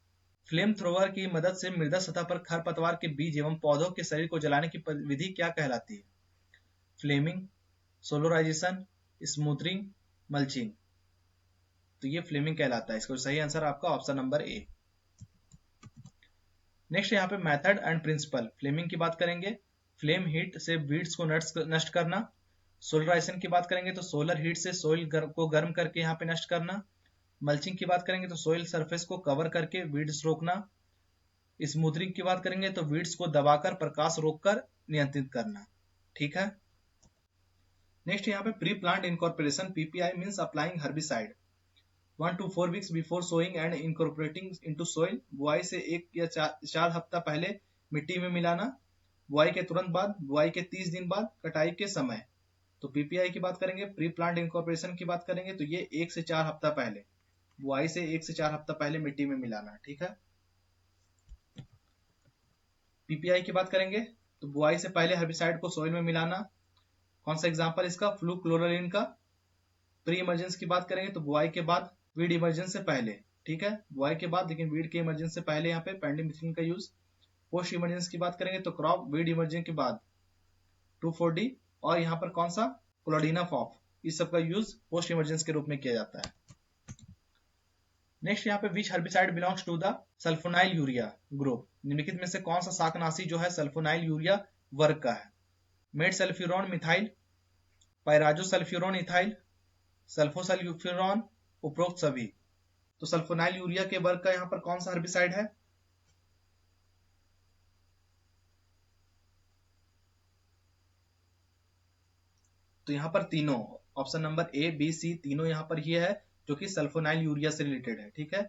flame thrower की मदद से मृदा सतह पर खरपतवार के बीज एवं पौधों के शरीर को जलाने की विधि क्या कहलाती है। Flaming, solarisation, smothering, mulching. तो ये फ्लेमिंग कहलाता है। इसका सही आंसर आपका ऑप्शन नंबर ए। नेक्स्ट यहाँ पे मेथड एंड प्रिंसिपल, फ्लेमिंग की बात करेंगे, फ्लेम हीट से वीड्स को नष्ट करना। सोलराइजेशन की बात करेंगे तो सोलर हीट से सोइल को गर्म करके यहाँ पे नष्ट करना। मल्चिंग की बात करेंगे तो सोइल सरफेस को कवर करके वीड्स रोकना। स्मूथरिंग की बात करेंगे तो वीड्स को दबाकर प्रकाश रोककर नियंत्रित करना। ठीक है, नेक्स्ट यहाँ पे pre plant incorporation PPI means applying herbicide, 1 to 4 weeks before sowing and incorporating into soil, बुआई से 1 या 4 हफ्ता पहले मिट्टी में मिलाना, बुआई के तुरंत बाद, बुआई के 30 दिन बाद, कटाई के समय। तो पीपीआई की बात करेंगे, प्री प्लांट इनकॉर्पोरेशन की बात करेंगे तो ये 1 से 4 हफ्ता पहले, बुआई से 1 से 4 हफ्ता पहले मिट्टी में मिलाना, ठीक है। पीपीआई की बात करेंगे तो बुआई से पहले हर्बिसाइड को सोइल में मिलाना। कौन सा एग्जांपल इसका, फ्लूक्लोरालिन का। प्री इमर्जेंस की बात करेंगे तो बुआई के बाद, वीड इमर्जेंस से पहले, ठीक है, बुआई के बाद लेकिन वीड के इमर्जेंस से पहले यहाँ पे पेंडिमिथिलिन का यूज। पोस्ट इमर्जेंस की बात करेंगे तो क्रॉप वीड इमर्जेंस के बाद 2,4-D, और यहाँ पर कौन सा, क्लोडिनाफॉप, इस सब का यूज पोस्ट इमर्जेंस के रूप में किया जाता है। नेक्स्ट यहाँ पे which herbicide belongs to the sulfonyl urea group, निम्नलिखित में से कौन सा शाकनाशी जो है सल्फोनाइल यूरिया वर्ग का है। मेड सल्फ्यूरॉन मिथाइल, पायराजो सल्फ्यूरॉन इथाइल, सल्फोसल्फ्यूरॉन, उपरोक्त सभी। तो सल्फोनाइल यूरिया के वर्ग का यहाँ पर कौन सा हर्बिसाइड है, तो यहाँ पर तीनों, option number A B C तीनों यहाँ पर ये है जो कि सल्फोनाइल यूरिया से रिलेटेड है, ठीक है।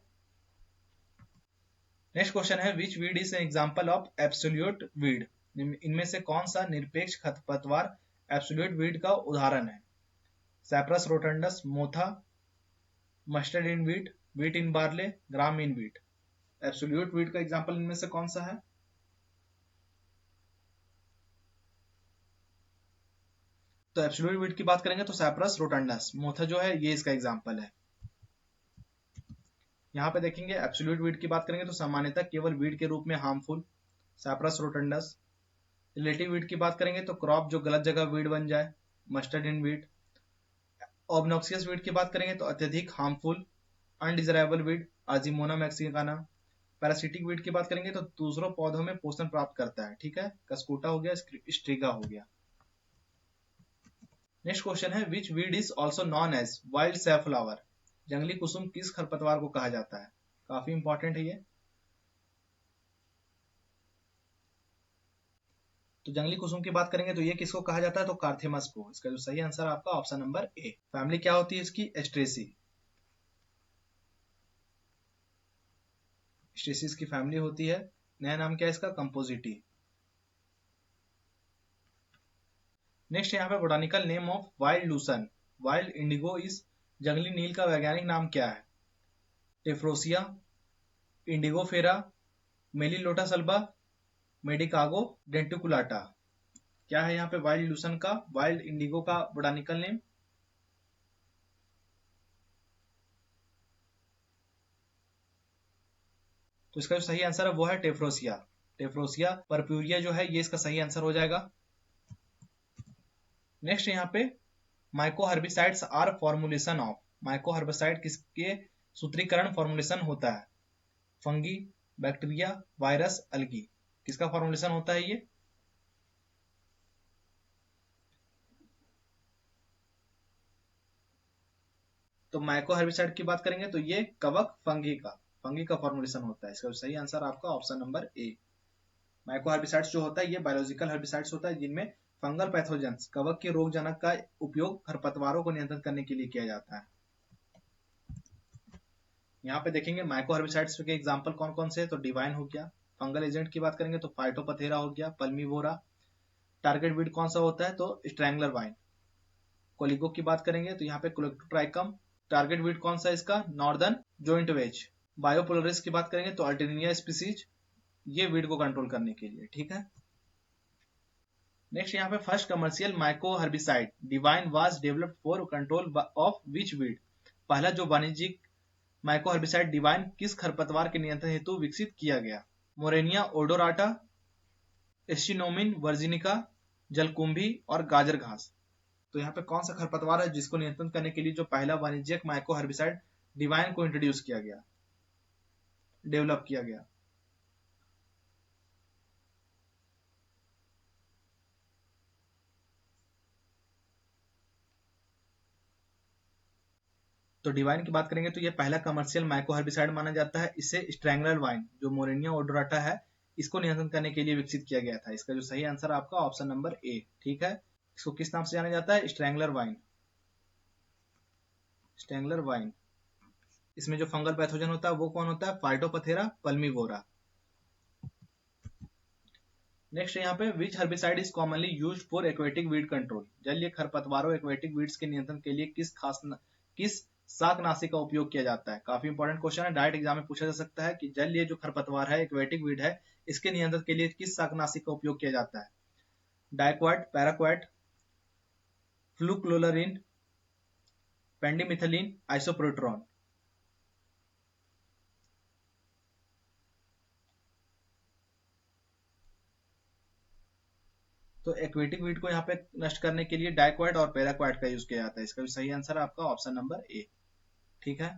नेक्स्ट क्वेश्चन है which weed is an example of absolute weed, इनमें से कौन सा निरपेक्ष खरपतवार एब्सोल्यूट वीड का उदाहरण है। सैप्रस रोटंडस, मोथा, mustard in wheat, wheat in barley, gram in wheat. Absolute weed का एग्जांपल इनमें से कौन सा है, तो एब्सोल्यूट वीट की बात करेंगे तो सैप्रस रोटंडस, मोथा जो है ये इसका एग्जांपल है। यहाँ पे देखेंगे एब्सोल्यूट वीट की बात करेंगे तो सामान्यतः केवल वीट के रूप में हार्मफुल, सैप्रस रोटंडस। रिलेटिव वीट की बात करेंगे तो क्रॉप जो गलत जगह वीट बन जाए, mustard in wheat. Obnoxious weed की बात करेंगे तो अत्यधिक harmful, undesirable weed, argemone mexicana. Parasitic weed की बात करेंगे तो दूसरों पौधों में पोषण प्राप्त करता है, ठीक है, कस्कूटा हो गया, स्ट्रिगा हो गया। नेक्स्ट क्वेश्चन है which weed is also known as wild safflower, जंगली कुसुम किस खरपतवार को कहा जाता है, काफी इंपॉर्टेंट है ये। तो जंगली कुसुम की बात करेंगे तो ये किसको कहा जाता है, तो कार्थेमस को। इसका जो सही आंसर आपका ऑप्शन नंबर ए। फैमिली क्या होती है इसकी, एस्ट्रेसी, एस्ट्रेसिस की फैमिली होती है। नया नाम क्या है इसका, कंपोजिटी। नेक्स्ट यहाँ पे botanical name of wild lucerne, wild indigo इस जंगली नील का वैज्ञानिक नाम क्या है। Tephrosia, indigofera, melilotus alba, medicago denticulata. क्या है यहाँ पे वाइल्ड लूसन का, वाइल्ड इंडिगो का बोटानिकल नेम, तो इसका जो सही आंसर है वो है टेफ्रोसिया। टेफ्रोसिया परप्यूरिया जो है ये इसका सही आंसर हो जाएगा। नेक्स्ट यहाँ पे myco herbicides are formulation of, myco herbicide किसके सूत्रीकरण फॉर्मुलेशन होता है। फंगी, बैक्टीरिया, वायरस, अलगी, किसका फॉर्मुलेशन होता है ये। तो माइको हर्बिसाइड की बात करेंगे तो ये कवक फंगी का फॉर्मुलेशन होता है। इसका सही आंसर आपका option number A. Myco herbicides जो होता है ये बायोलॉजिकल हर्बिसाइड्स होता है जिनमें फंगल पैथोजेंस, कवक के रोगजनक का उपयोग खरपतवारों को नियंत्रित करने के लिए किया जाता है। यहाँ पे देखेंगे माइको हर्बिसाइड्स के एग्जांपल कौन कौन से हैं, तो डिवाइन हो गया। फंगल एजेंट की बात करेंगे तो फाइटोपथेरा हो गया, पल्मीवोरा। टारगेट वीड कौन सा होता है, तो स्ट्रैंगलर वाइन। कोलिगो की बात करेंगे तो यहाँ पे कोलेक्टोट्राइकम। टारगेट वीड कौन सा इसका, नॉर्दर्न जॉइंट वेज। बायोपोलरिस की बात करेंगे तो अल्टरनिया स्पीसीज, ये वीड को कंट्रोल करने के लिए, ठीक है। नेक्स्ट यहाँ पे first commercial mycoherbicide DeVine was developed for control of which weed, पहला जो वाणिज्यिक माइको हर्बिसाइड डिवाइन किस खरपतवार के नियंत्रण हेतु विकसित किया गया। मोरेनिया ओडोराटा, एस्चिनोमिन वर्जिनिका, जलकुंभी और गाजर घास। तो यहाँ पे कौन सा खरपतवार है जिसको नियंत्रण करने के लिए जो पहला वाणिज्यिक माइको हर्बिसाइड डिवाइन को इंट्रोड्यूस किया गया, डेवलप किया गया। तो डिवाइन की बात करेंगे तो ये पहला कमर्शियल माइको हर्बिसाइड माना जाता है। इसे स्ट्रैंगलर वाइन जो मोरेनिया ओडोराटा है इसको नियंत्रण करने के लिए विकसित किया गया था। इसका जो सही आंसर आपका ऑप्शन नंबर ए, ठीक है। इसको किस नाम से जाना जाता है, स्ट्रैंगलर वाइन, स्ट्रैंगलर वाइन। इसमें जो फंगल पैथोजन होता है वो कौन होता है? फाइटोपथेरा पल्मीवोरा। नेक्स्ट यहाँ पे which herbicide is commonly used for aquatic weed control, जलीय खरपतवारों एक्वेटिक वीड्स के नियंत्रण के लिए किस शाकनाशी का उपयोग किया जाता है? काफी इंपॉर्टेंट क्वेश्चन है, डायरेक्ट एग्जाम में पूछा जा सकता है कि जलीय जो खरपतवार है एक्वेटिक वीड है इसके नियंत्रण के लिए किस शाकनाशी का उपयोग किया जाता है? Diquat, paraquat, fluchloralin, pendimethalin, isoproturon. तो एक्वेटिक वीड को यहाँ पे नष्ट करने के लिए डाइक्वाट और पैराक्वाट का यूज किया जाता है। इसका भी सही आंसर है आपका ऑप्शन नंबर ए। ठीक है,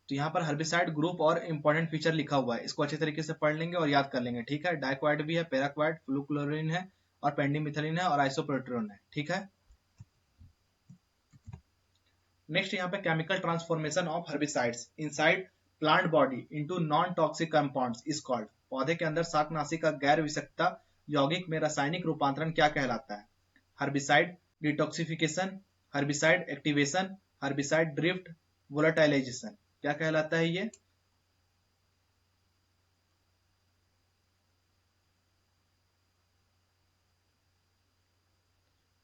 तो यहाँ पर हर्बिसाइड ग्रुप और इंपॉर्टेंट फीचर लिखा हुआ है, इसको अच्छे तरीके से पढ़ लेंगे और याद कर लेंगे। ठीक है, डाइक्वाट भी है, पैराक्वाट, फ्लूक्लोरिन है और पेंडिमिथलिन है और आइसोप्रोट्रोन है। ठीक है, नेक्स्ट यहाँ पे chemical transformation of herbicides inside plant body into non toxic compounds is called. पौधे के अंदर शाकनाशी का गैर विषाक्तता यौगिक में रासायनिक रूपांतरण क्या कहलाता है? Herbicide detoxification, herbicide activation, herbicide drift, volatilization. क्या कहलाता है ये?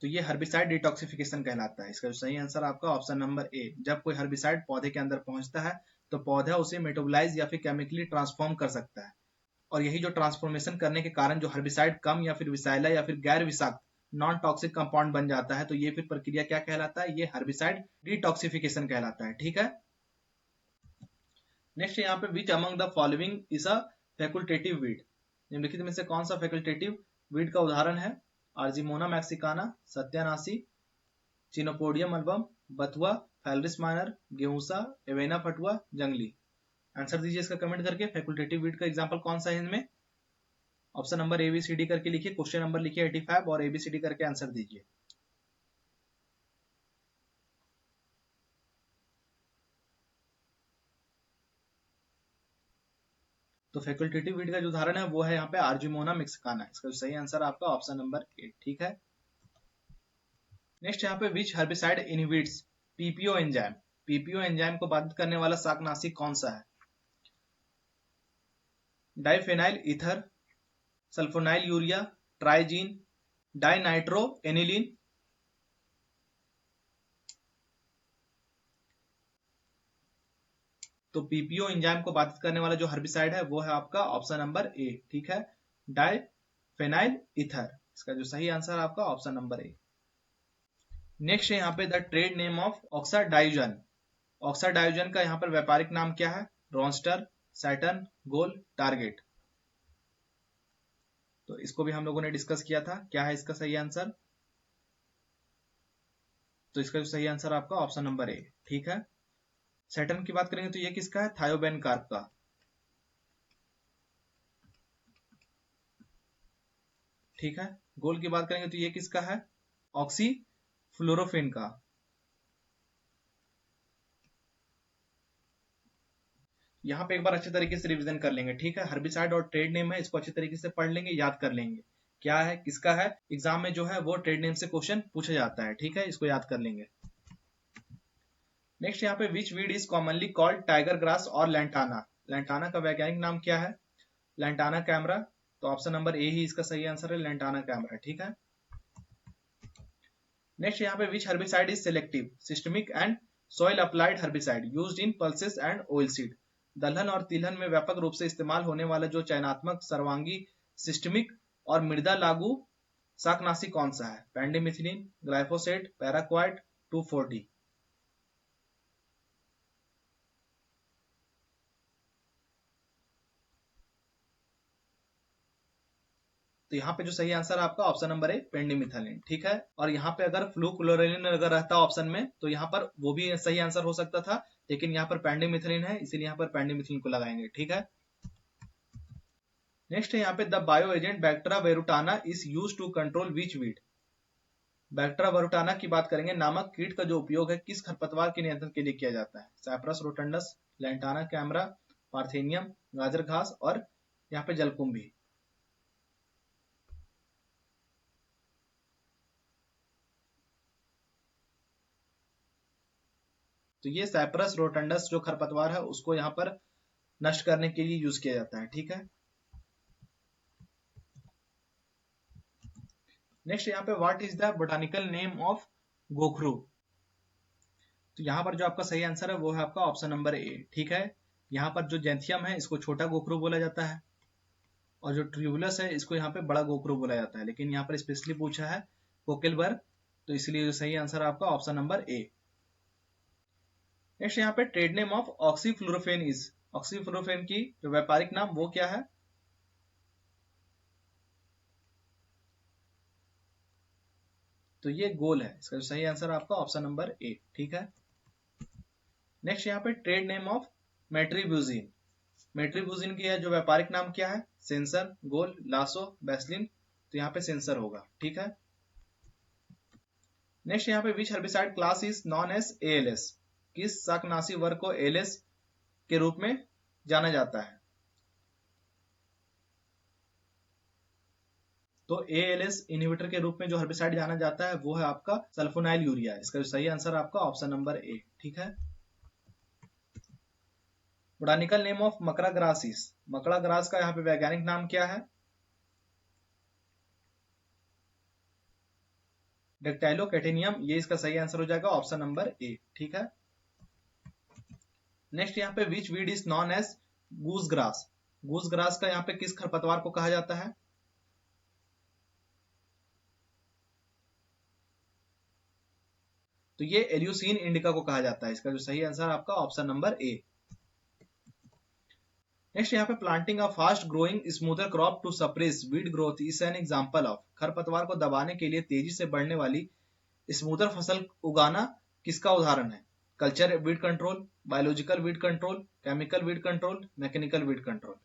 तो ये हर्बिसाइड डिटॉक्सिफिकेशन कहलाता है। इसका सही आंसर आपका ऑप्शन नंबर ए। जब कोई हर्बिसाइड पौधे के अंदर पहुंचता है तो पौधा उसे मेटाबोलाइज या फिर केमिकली ट्रांसफॉर्म कर सकता है, और यही जो ट्रांसफॉर्मेशन करने के कारण जो हर्बिसाइड कम या फिर विषैला या फिर गैर विषाक्त नॉन टॉक्सिक कंपाउंड बन जाता है, तो ये फिर प्रक्रिया क्या कहलाता है? ये हर्बिसाइड डिटॉक्सिफिकेशन कहलाता है। ठीक है, नेक्स्ट यहाँ पे which among the following is a facultative weed. निम्नलिखित में से कौन सा फैकुल्टेटिव वीड का उदाहरण है? आर्जिमोना मैक्सिकाना, सत्यानाशी, चिनोपोडियम अल्बम, बथुआ, फैलरिस माइनर, गेहूसा, एवेना फटुआ, जंगली। आंसर दीजिए इसका कमेंट करके। फैकुल्टेटिव वीड का एग्जांपल कौन सा है इनमें? ऑप्शन नंबर एबीसीडी करके लिखिए, क्वेश्चन नंबर लिखिए 85 और एबीसीडी करके आंसर दीजिए। तो फैकुल्टेटिव वीड का जो उदाहरण है वो है यहाँ पे आर्जिमोना मैक्सिकाना। इसका सही आंसर आपका ऑप्शन नंबर 8। ठीक है, नेक्स्ट यहाँ पे which herbicide inhibits PPO enzyme. PPO enzyme को बाधित करने वाला शाकनाशी कौन सा है? Diphenyl ether, sulfonyl urea, triazine, dinitro aniline. तो पीपीओ एंजाइम को बाधित करने वाला जो हर्बिसाइड है वो है आपका ऑप्शन नंबर ए। ठीक है, डाइफेनाइल ईथर। इसका जो सही आंसर है आपका ऑप्शन नंबर ए। नेक्स्ट है यहाँ पे द ट्रेड नेम ऑफ ऑक्साडाइजन। ऑक्साडाइजन का यहाँ पर व्यापारिक नाम क्या है? रॉन्स्टर, सैटर्न, गोल, टारगेट। तो इसको भी हम लोगों ने डिस्कस किया था। क्या है इसका सही आंसर? तो इसका जो सही आंसर आपका ऑप्शन नंबर ए। ठीक है, सैटर्न की बात करेंगे तो ये किसका है? थायोबेन कार्प का। ठीक है, गोल की बात करेंगे तो ये किसका है? ऑक्सी फ्लोरोफिन का। यहाँ पे एक बार अच्छे तरीके से रिवीजन कर लेंगे। ठीक है, हर्बिसाइड और ट्रेड नेम है, इसको अच्छे तरीके से पढ़ लेंगे, याद कर लेंगे क्या है किसका है। एग्जाम में जो है वो ट्रेड नेम से क्वेश्चन पूछा जाता है। ठीक है, इसको याद कर लेंगे। नेक्स्ट यहाँ पे which weed is commonly called tiger grass और लैंटाना। लैंटाना का वैज्ञानिक नाम क्या है? Lantana camara. तो ऑप्शन नंबर ए ही इसका सही आंसर है, लैंटाना कैमरा। ठीक है, नेक्स्ट यहाँ पे which herbicide is selective, systemic and soil applied herbicide used in pulses and oil seed. दलहन और तिलहन में व्यापक रूप से इस्तेमाल होने वाला जो चयनात्मक, सर्वांगी, सिस्टमिक और मृदा लागू शाकनाशी कौन सा है? पेंडिमिथिलिन, ग्लाइफोसेट, पैराक्वाइट, 2,4-D। तो यहाँ पे जो सही आंसर है आपका ऑप्शन नंबर ए, पेंडिमिथलिन। ठीक है, और यहाँ पे अगर फ्लूक्लोरिन अगर रहता ऑप्शन में तो यहाँ पर वो भी सही आंसर हो सकता था, लेकिन यहाँ पर पेंडिमिथलिन है इसीलिए यहाँ पर पेंडिमिथलिन को लगाएंगे। ठीक है, नेक्स्ट है यहाँ पे the bio agent bactra verutana is use to control which weed. Bactra verutana की बात करेंगे, नामक कीट का जो उपयोग है किस खरपतवार के नियंत्रण के लिए किया जाता है? Cyperus rotundus, Lantana camara, Parthenium, गाजर घास और यहाँ पे जलकुंभी। तो ये साइप्रस रोटंडस जो खरपतवार है उसको यहाँ पर नष्ट करने के लिए यूज किया जाता है। ठीक है, नेक्स्ट यहाँ पे what is the botanical name of गोखरू। तो यहाँ पर जो आपका सही आंसर है वो है आपका ऑप्शन नंबर ए। ठीक है, यहाँ पर जो जेंथियम है इसको छोटा गोखरू बोला जाता है और जो ट्यूबुलस है इसको यहाँ पे बड़ा गोखरू बोला जाता है, लेकिन यहाँ पर स्पेशली पूछा है कोकेलबर्ग, तो इसलिए जो सही आंसर है आपका ऑप्शन नंबर ए। नेक्स्ट यहाँ पे ट्रेड नेम ऑफ ऑक्सीफ्लोरोफेन इज, ऑक्सीफ्लोरोफेन की जो व्यापारिक नाम वो क्या है। तो ये गोल है, इसका जो सही आंसर है आपका ऑप्शन नंबर ए। ठीक है, नेक्स्ट यहाँ पे ट्रेड नेम ऑफ मेट्रीब्यूजिन, मेट्रीब्यूजिन की जो व्यापारिक नाम क्या है, सेंसर, गोल, लासो, बैसलिन, तो यहाँ पे सेंसर होगा। ठीक है, नेक्स्ट यहाँ पे which herbicide class is known as ALS, किस शाकनाशी वर्ग को एएलएस के रूप में जाना जाता है। तो एएलएस इनहिबिटर के रूप में जो हर्बिसाइड जाना जाता है वो है आपका सल्फोनाइल यूरिया, इसका जो सही आंसर है आपका ऑप्शन नंबर ए। ठीक है, बोटानिकल नेम ऑफ मकड़ा ग्रास इज, मकड़ा ग्रास का यहाँ पे वैज्ञानिक नाम क्या है। डेक्टाइलोकैटिनियम, ये इसका सही आंसर हो जाएगा ऑप्शन नंबर ए। ठीक है, नेक्स्ट यहाँ पे which weed is known as goose grass, goose grass का यहाँ पे किस खरपतवार को कहा जाता है। तो ये एल्यूसीन इंडिका को कहा जाता है, इसका जो सही आंसर आपका ऑप्शन नंबर ए। नेक्स्ट यहाँ पे planting a fast growing smother crop to suppress weed growth is an example of, खरपतवार को दबाने के लिए तेजी से बढ़ने वाली स्मूदर फसल उगाना किसका उदाहरण है। Culture weed control, biological weed control, chemical weed control, mechanical weed control.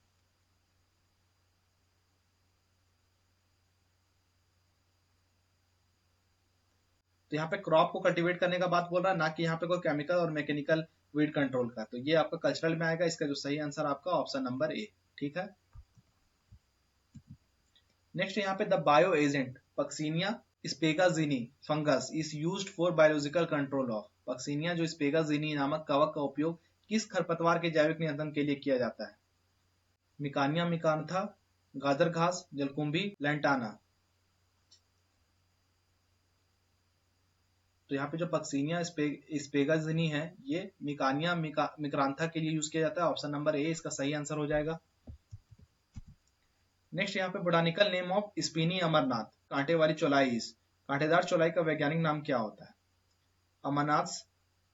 तो यहाँ पे क्रॉप को कल्टीवेट करने का बात बोल रहा है, ना कि यहाँ पे कोई केमिकल और मैकेनिकल वीड कंट्रोल का। तो ये आपका कल्चरल में आएगा, इसका जो सही आंसर आपका ऑप्शन नंबर ए। ठीक है, नेक्स्ट यहाँ पे the bio agent puccinia spegazzinii fungus is used for biological control of, puccinia जो स्पेगाजीनी नामक कवक का उपयोग किस खरपतवार के जैविक नियंत्रण के लिए किया जाता है। मिकानिया मिकान्था, गाजर घास, जलकुंभी, लैंटाना। तो यहाँ पे जो पक्सीनिया स्पेगाजीनी है ये मिकानिया मिक्रांथा के लिए यूज किया जाता है, ऑप्शन नंबर ए इसका सही आंसर हो जाएगा। नेक्स्ट यहाँ पे botanical name of spiny amaranth, कांटे वाली चौलाई, कांटेदार चौलाई का वैज्ञानिक नाम क्या होता है। अमरनाथ्स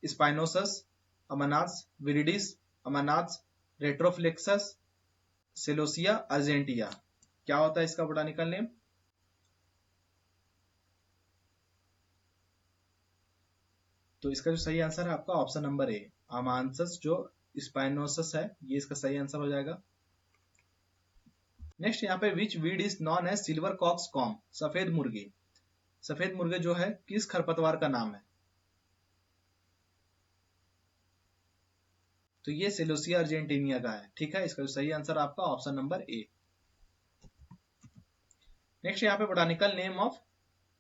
स्पाइनोसस, अमरनाथ्स विरिडिस, अमरनाथ्स रेट्रोफ्लेक्सस, सेलोसिया अर्जेंटिया, क्या होता है इसका बोटानिकल नेम। तो इसका जो सही आंसर है आपका ऑप्शन नंबर ए, अमांसस जो स्पाइनोसस है ये इसका सही आंसर हो जाएगा। नेक्स्ट यहाँ पे which weed is known as silver cockscomb, सफेद मुर्गी, सफेद मुर्गे जो है किस खरपतवार का नाम है। तो ये सेलोसिया अर्जेंटिनिया का है। ठीक है, इसका जो सही आंसर आपका ऑप्शन नंबर ए। नेक्स्ट यहाँ पे बोटानिकल नेम ऑफ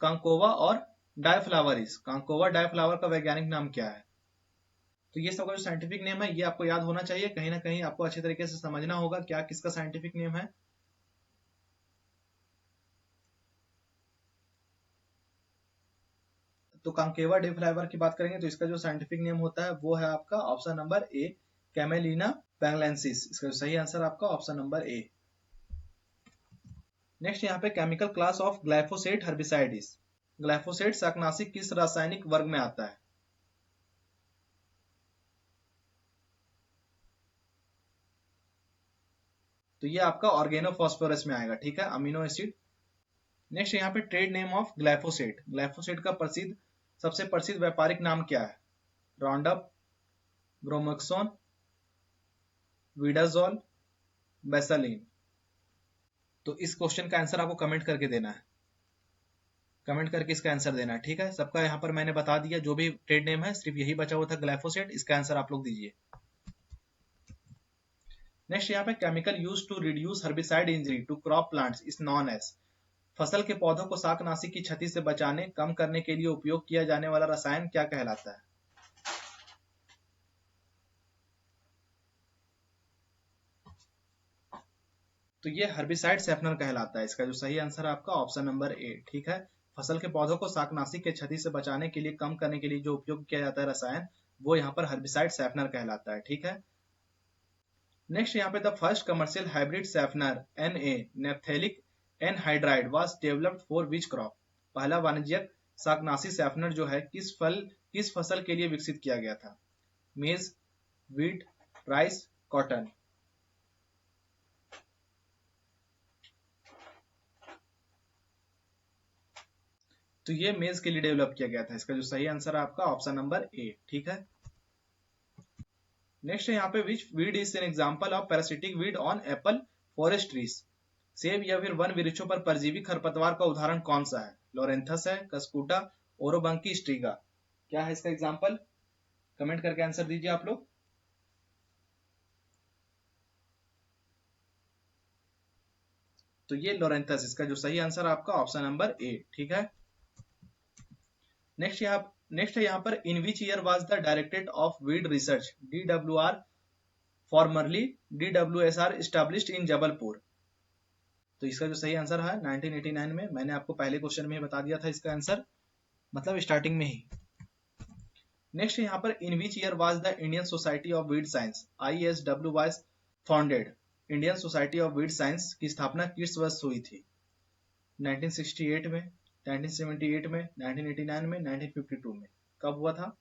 कांकोवा और डायफ्लावरिस, कांकोवा डायफ्लावर का वैज्ञानिक नाम क्या है। तो ये सबका जो साइंटिफिक नेम है ये आपको याद होना चाहिए, कहीं ना कहीं आपको अच्छे तरीके से समझना होगा क्या किसका साइंटिफिक नेम है। तो कांकेवा डायफ्लावर की बात करेंगे तो इसका जो साइंटिफिक नेम होता है वो है आपका ऑप्शन नंबर ए, कैमेलिना बैंगलेंसिस, इसका जो सही आंसर आपका ऑप्शन नंबर ए। नेक्स्ट यहाँ पे chemical class of glyphosate herbicide is, glyphosate शाकनाशी किस रासायनिक वर्ग में आता है। तो ये आपका ऑर्गेनोफॉस्फोरस में आएगा। ठीक है, अमीनो एसिड। नेक्स्ट यहाँ पे trade name of glyphosate, glyphosate का सबसे प्रसिद्ध व्यापारिक नाम क्या है। राउंडअप, ब्रोमोक्सोन, विडाजोल, बेसालिन। तो इस क्वेश्चन का आंसर आपको कमेंट करके देना है, कमेंट करके इसका आंसर देना है। ठीक है, सबका यहाँ पर मैंने बता दिया, जो भी ट्रेड नेम है सिर्फ यही बचा हुआ था ग्लाइफोसेट, इसका आंसर आप लोग दीजिए। नेक्स्ट यहाँ पे chemical use to reduce herbicide injury to crop plants is known as, फसल के पौधों को शाकनाशी की क्षति से बचाने कम करने के लिए उपयोग किया जाने वाला रसायन क्या कहलाता है। तो ये हर्बिसाइड सैफनर कहलाता है। इसका जो सही आंसर है आपका ऑप्शन नंबर ए, ठीक है। फसल के पौधों को शाकनाशी के क्षति से बचाने के लिए, कम करने के लिए जो उपयोग किया जाता है रसायन, वो यहाँ पर हर्बिसाइड सैफनर कहलाता है, ठीक है। नेक्स्ट यहाँ पे the first commercial hybrid safener Na naphthalic anhydride was developed for which crop. पहला वाणिज्यिक शाकनाशी सैफनर जो है किस फसल के लिए विकसित किया गया था? मेज, वीट, राइस, कॉटन। तो ये मेज के लिए डेवलप किया गया था। इसका जो सही आंसर है आपका ऑप्शन नंबर ए, ठीक है। नेक्स्ट है यहाँ पे which weed is an example of parasitic weed on apple forest trees. सेब या फिर वन वृक्षों पर परजीवी खरपतवार का उदाहरण कौन सा है? लोरेंथस है, कस्कुटा, ओरोबंकी, स्ट्रीगा। क्या है इसका एग्जांपल? कमेंट करके आंसर दीजिए आप लोग। तो ये लोरेंथस, इसका जो सही आंसर है आपका ऑप्शन नंबर ए, ठीक है। नेक्स्ट है यहाँ पर in which year was the directorate of weed research DWR formerly DWSR established in Jabalpur. तो इसका जो सही आंसर है 1989 में। मैंने आपको पहले क्वेश्चन में ही बता दिया था इसका आंसर, मतलब स्टार्टिंग में ही। नेक्स्ट यहाँ पर in which year was the Indian society of weed science ISW was founded. Indian society of weed science की स्थापना किस वर्ष हुई थी? 1968 में, 1978 में, 1989 में, 1952 में। कब हुआ था?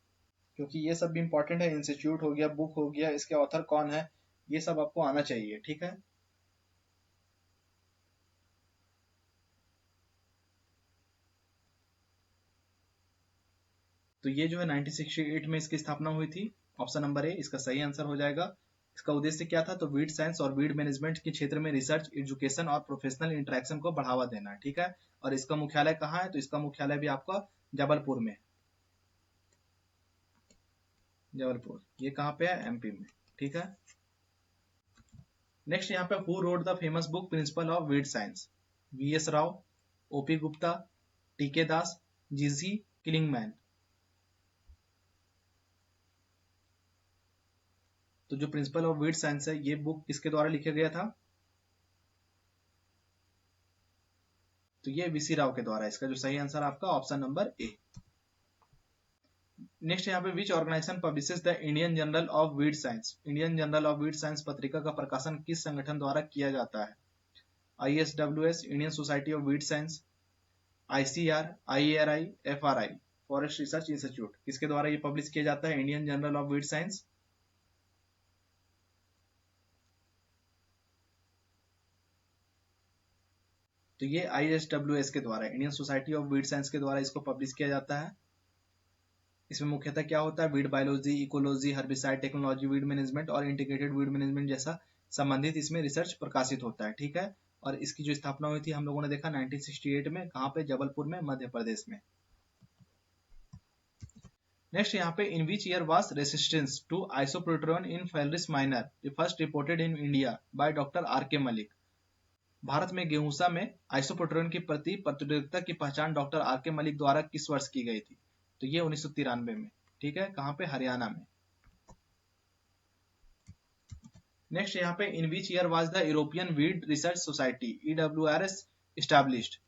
क्योंकि ये सब भी इंपॉर्टेंट है। इंस्टीट्यूट हो गया, बुक हो गया, इसके ऑथर कौन है, ये सब आपको आना चाहिए, ठीक है। तो ये जो है 1968 में इसकी स्थापना हुई थी। ऑप्शन नंबर ए इसका सही आंसर हो जाएगा। इसका उद्देश्य क्या था? तो वीड साइंस और वीड मैनेजमेंट के क्षेत्र में रिसर्च, एजुकेशन और प्रोफेशनल इंटरेक्शन को बढ़ावा देना, ठीक है। और इसका मुख्यालय कहाँ है? तो इसका मुख्यालय भी आपका जबलपुर में, जबलपुर। ये कहाँ पे है? MP में, ठीक है। नेक्स्ट यहाँ पे who wrote the famous book principle of weed science? VS Rao, OP Gupta, TK Das, GC किलिंगमैन। तो जो प्रिंसिपल ऑफ वीड साइंस है, ये बुक किसके द्वारा लिखा गया था? तो ये VC राव के द्वारा। इसका जो सही आंसर आपका ऑप्शन नंबर ए। नेक्स्ट यहाँ पे which organisation publishes the Indian journal of weed science? Indian journal of weed science पत्रिका का प्रकाशन किस संगठन द्वारा किया जाता है? ISWS, Indian society of weed science, ICR, IARI, FRI, forest research institute. किसके द्वारा ये पब्लिश किया जाता है Indian journal of weed science? तो ये ISWS के द्वारा, Indian society of weed science के द्वारा इसको पब्लिश किया जाता है। इसमें मुख्यतः क्या होता है? Weed biology, ecology, herbicide technology, weed management और इंटीग्रेटेड वीड मैनेजमेंट जैसा संबंधित इसमें रिसर्च प्रकाशित होता है, ठीक है। और इसकी जो स्थापना हुई थी हम लोगों ने देखा 1968 में। कहाँ पे? जबलपुर में, मध्य प्रदेश में। नेक्स्ट यहाँ पे in which year was resistance to isoproturon in phalaris minor first reported in India by doctor RK Malik. भारत में गेहूंसा में आइसोप्रोटेरोन की प्रति प्रतिरोधकता की पहचान डॉक्टर RK मलिक द्वारा किस वर्ष की गई थी? तो ये 1993 में, ठीक है। कहाँ पे? हरियाणा में। नेक्स्ट यहाँ पे in which year was the European weed research society EWRS established.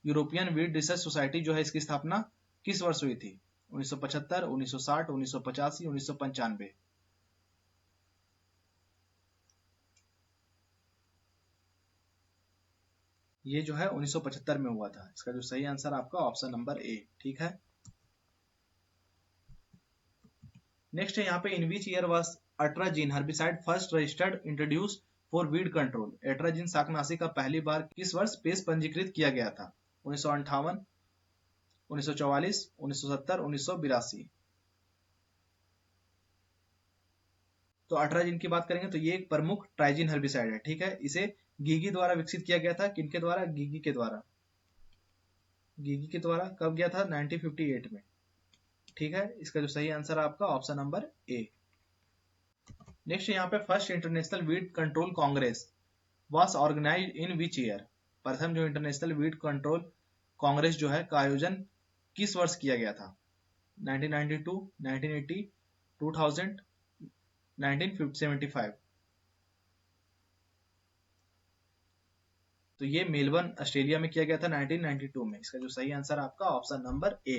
European weed research society जो है, इसकी स्थापना किस वर्ष हुई थी? 1975, 1960, 1985, 1995। ये जो है 1975 में हुआ था। इसका जो सही आंसर आपका ऑप्शन नंबर ए, ठीक है। नेक्स्ट है यहाँ पे in which year was atrazine herbicide first registered introduce for weed control. Atrazine शाकनाशी का पहली बार किस वर्ष पेश पंजीकृत किया गया था? 1958, 1944, 1970, 1982। तो अट्राजीन की बात करेंगे तो ये एक प्रमुख ट्राइजीन हर्बिसाइड है, ठीक है। इसे गीगी द्वारा विकसित किया गया था। किनके द्वारा? गीगी के द्वारा। गीगी के द्वारा कब गया था? 1958 में, ठीक है। इसका जो सही आंसर है आपका ऑप्शन नंबर ए। नेक्स्ट यहाँ पे first international weed control congress was organized in which year. प्रथम जो इंटरनेशनल वीड कंट्रोल कांग्रेस जो है का आयोजन किस वर्ष किया गया था? 1992, 1980, 2000, 1975। तो ये मेलबर्न ऑस्ट्रेलिया में किया गया था 1992 में। इसका जो सही आंसर आपका ऑप्शन नंबर ए।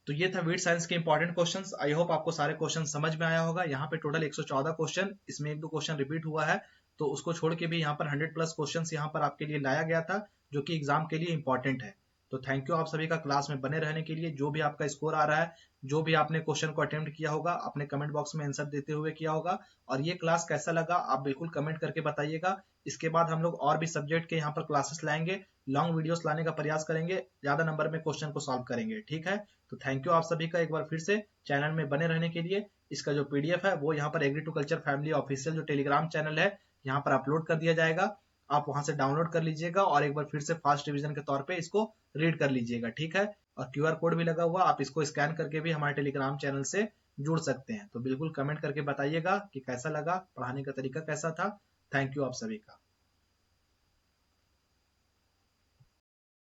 तो ये था वीट साइंस के इंपॉर्टेंट क्वेश्चंस। आई होप आपको सारे क्वेश्चन समझ में आया होगा। यहाँ पे टोटल 114 क्वेश्चन, इसमें एक दो क्वेश्चन रिपीट हुआ है, तो उसको छोड़ के भी यहाँ पर 100+ क्वेश्चंस यहाँ पर आपके लिए लाया गया था, जो कि एग्जाम के लिए इंपॉर्टेंट है। तो थैंक यू आप सभी का क्लास में बने रहने के लिए। जो भी आपका स्कोर आ रहा है, जो भी आपने क्वेश्चन को अटेम्प्ट किया होगा, अपने कमेंट बॉक्स में आंसर देते हुए किया होगा। और ये क्लास कैसा लगा आप बिल्कुल कमेंट करके बताइएगा। इसके बाद हम लोग और भी सब्जेक्ट के यहाँ पर क्लासेस लाएंगे, लॉन्ग वीडियोस लाने का प्रयास करेंगे, ज्यादा नंबर में क्वेश्चन को सॉल्व करेंगे। ठीक है, तो थैंक यू आप सभी का एक बार फिर से चैनल में बने रहने के लिए। इसका जो पीडीएफ है वो यहाँ पर agri to culture family official जो टेलीग्राम चैनल है यहाँ पर अपलोड कर दिया जाएगा। आप वहां से डाउनलोड कर लीजिएगा और एक बार फिर से फास्ट रिवीजन के तौर पे इसको रीड कर लीजिएगा। ठीक है, और क्यूआर कोड भी लगा हुआ, आप इसको स्कैन करके भी हमारे टेलीग्राम चैनल से जुड़ सकते हैं। तो बिल्कुल कमेंट करके बताइएगा कि कैसा लगा, पढ़ाने का तरीका कैसा था। थैंक यू आप सभी का।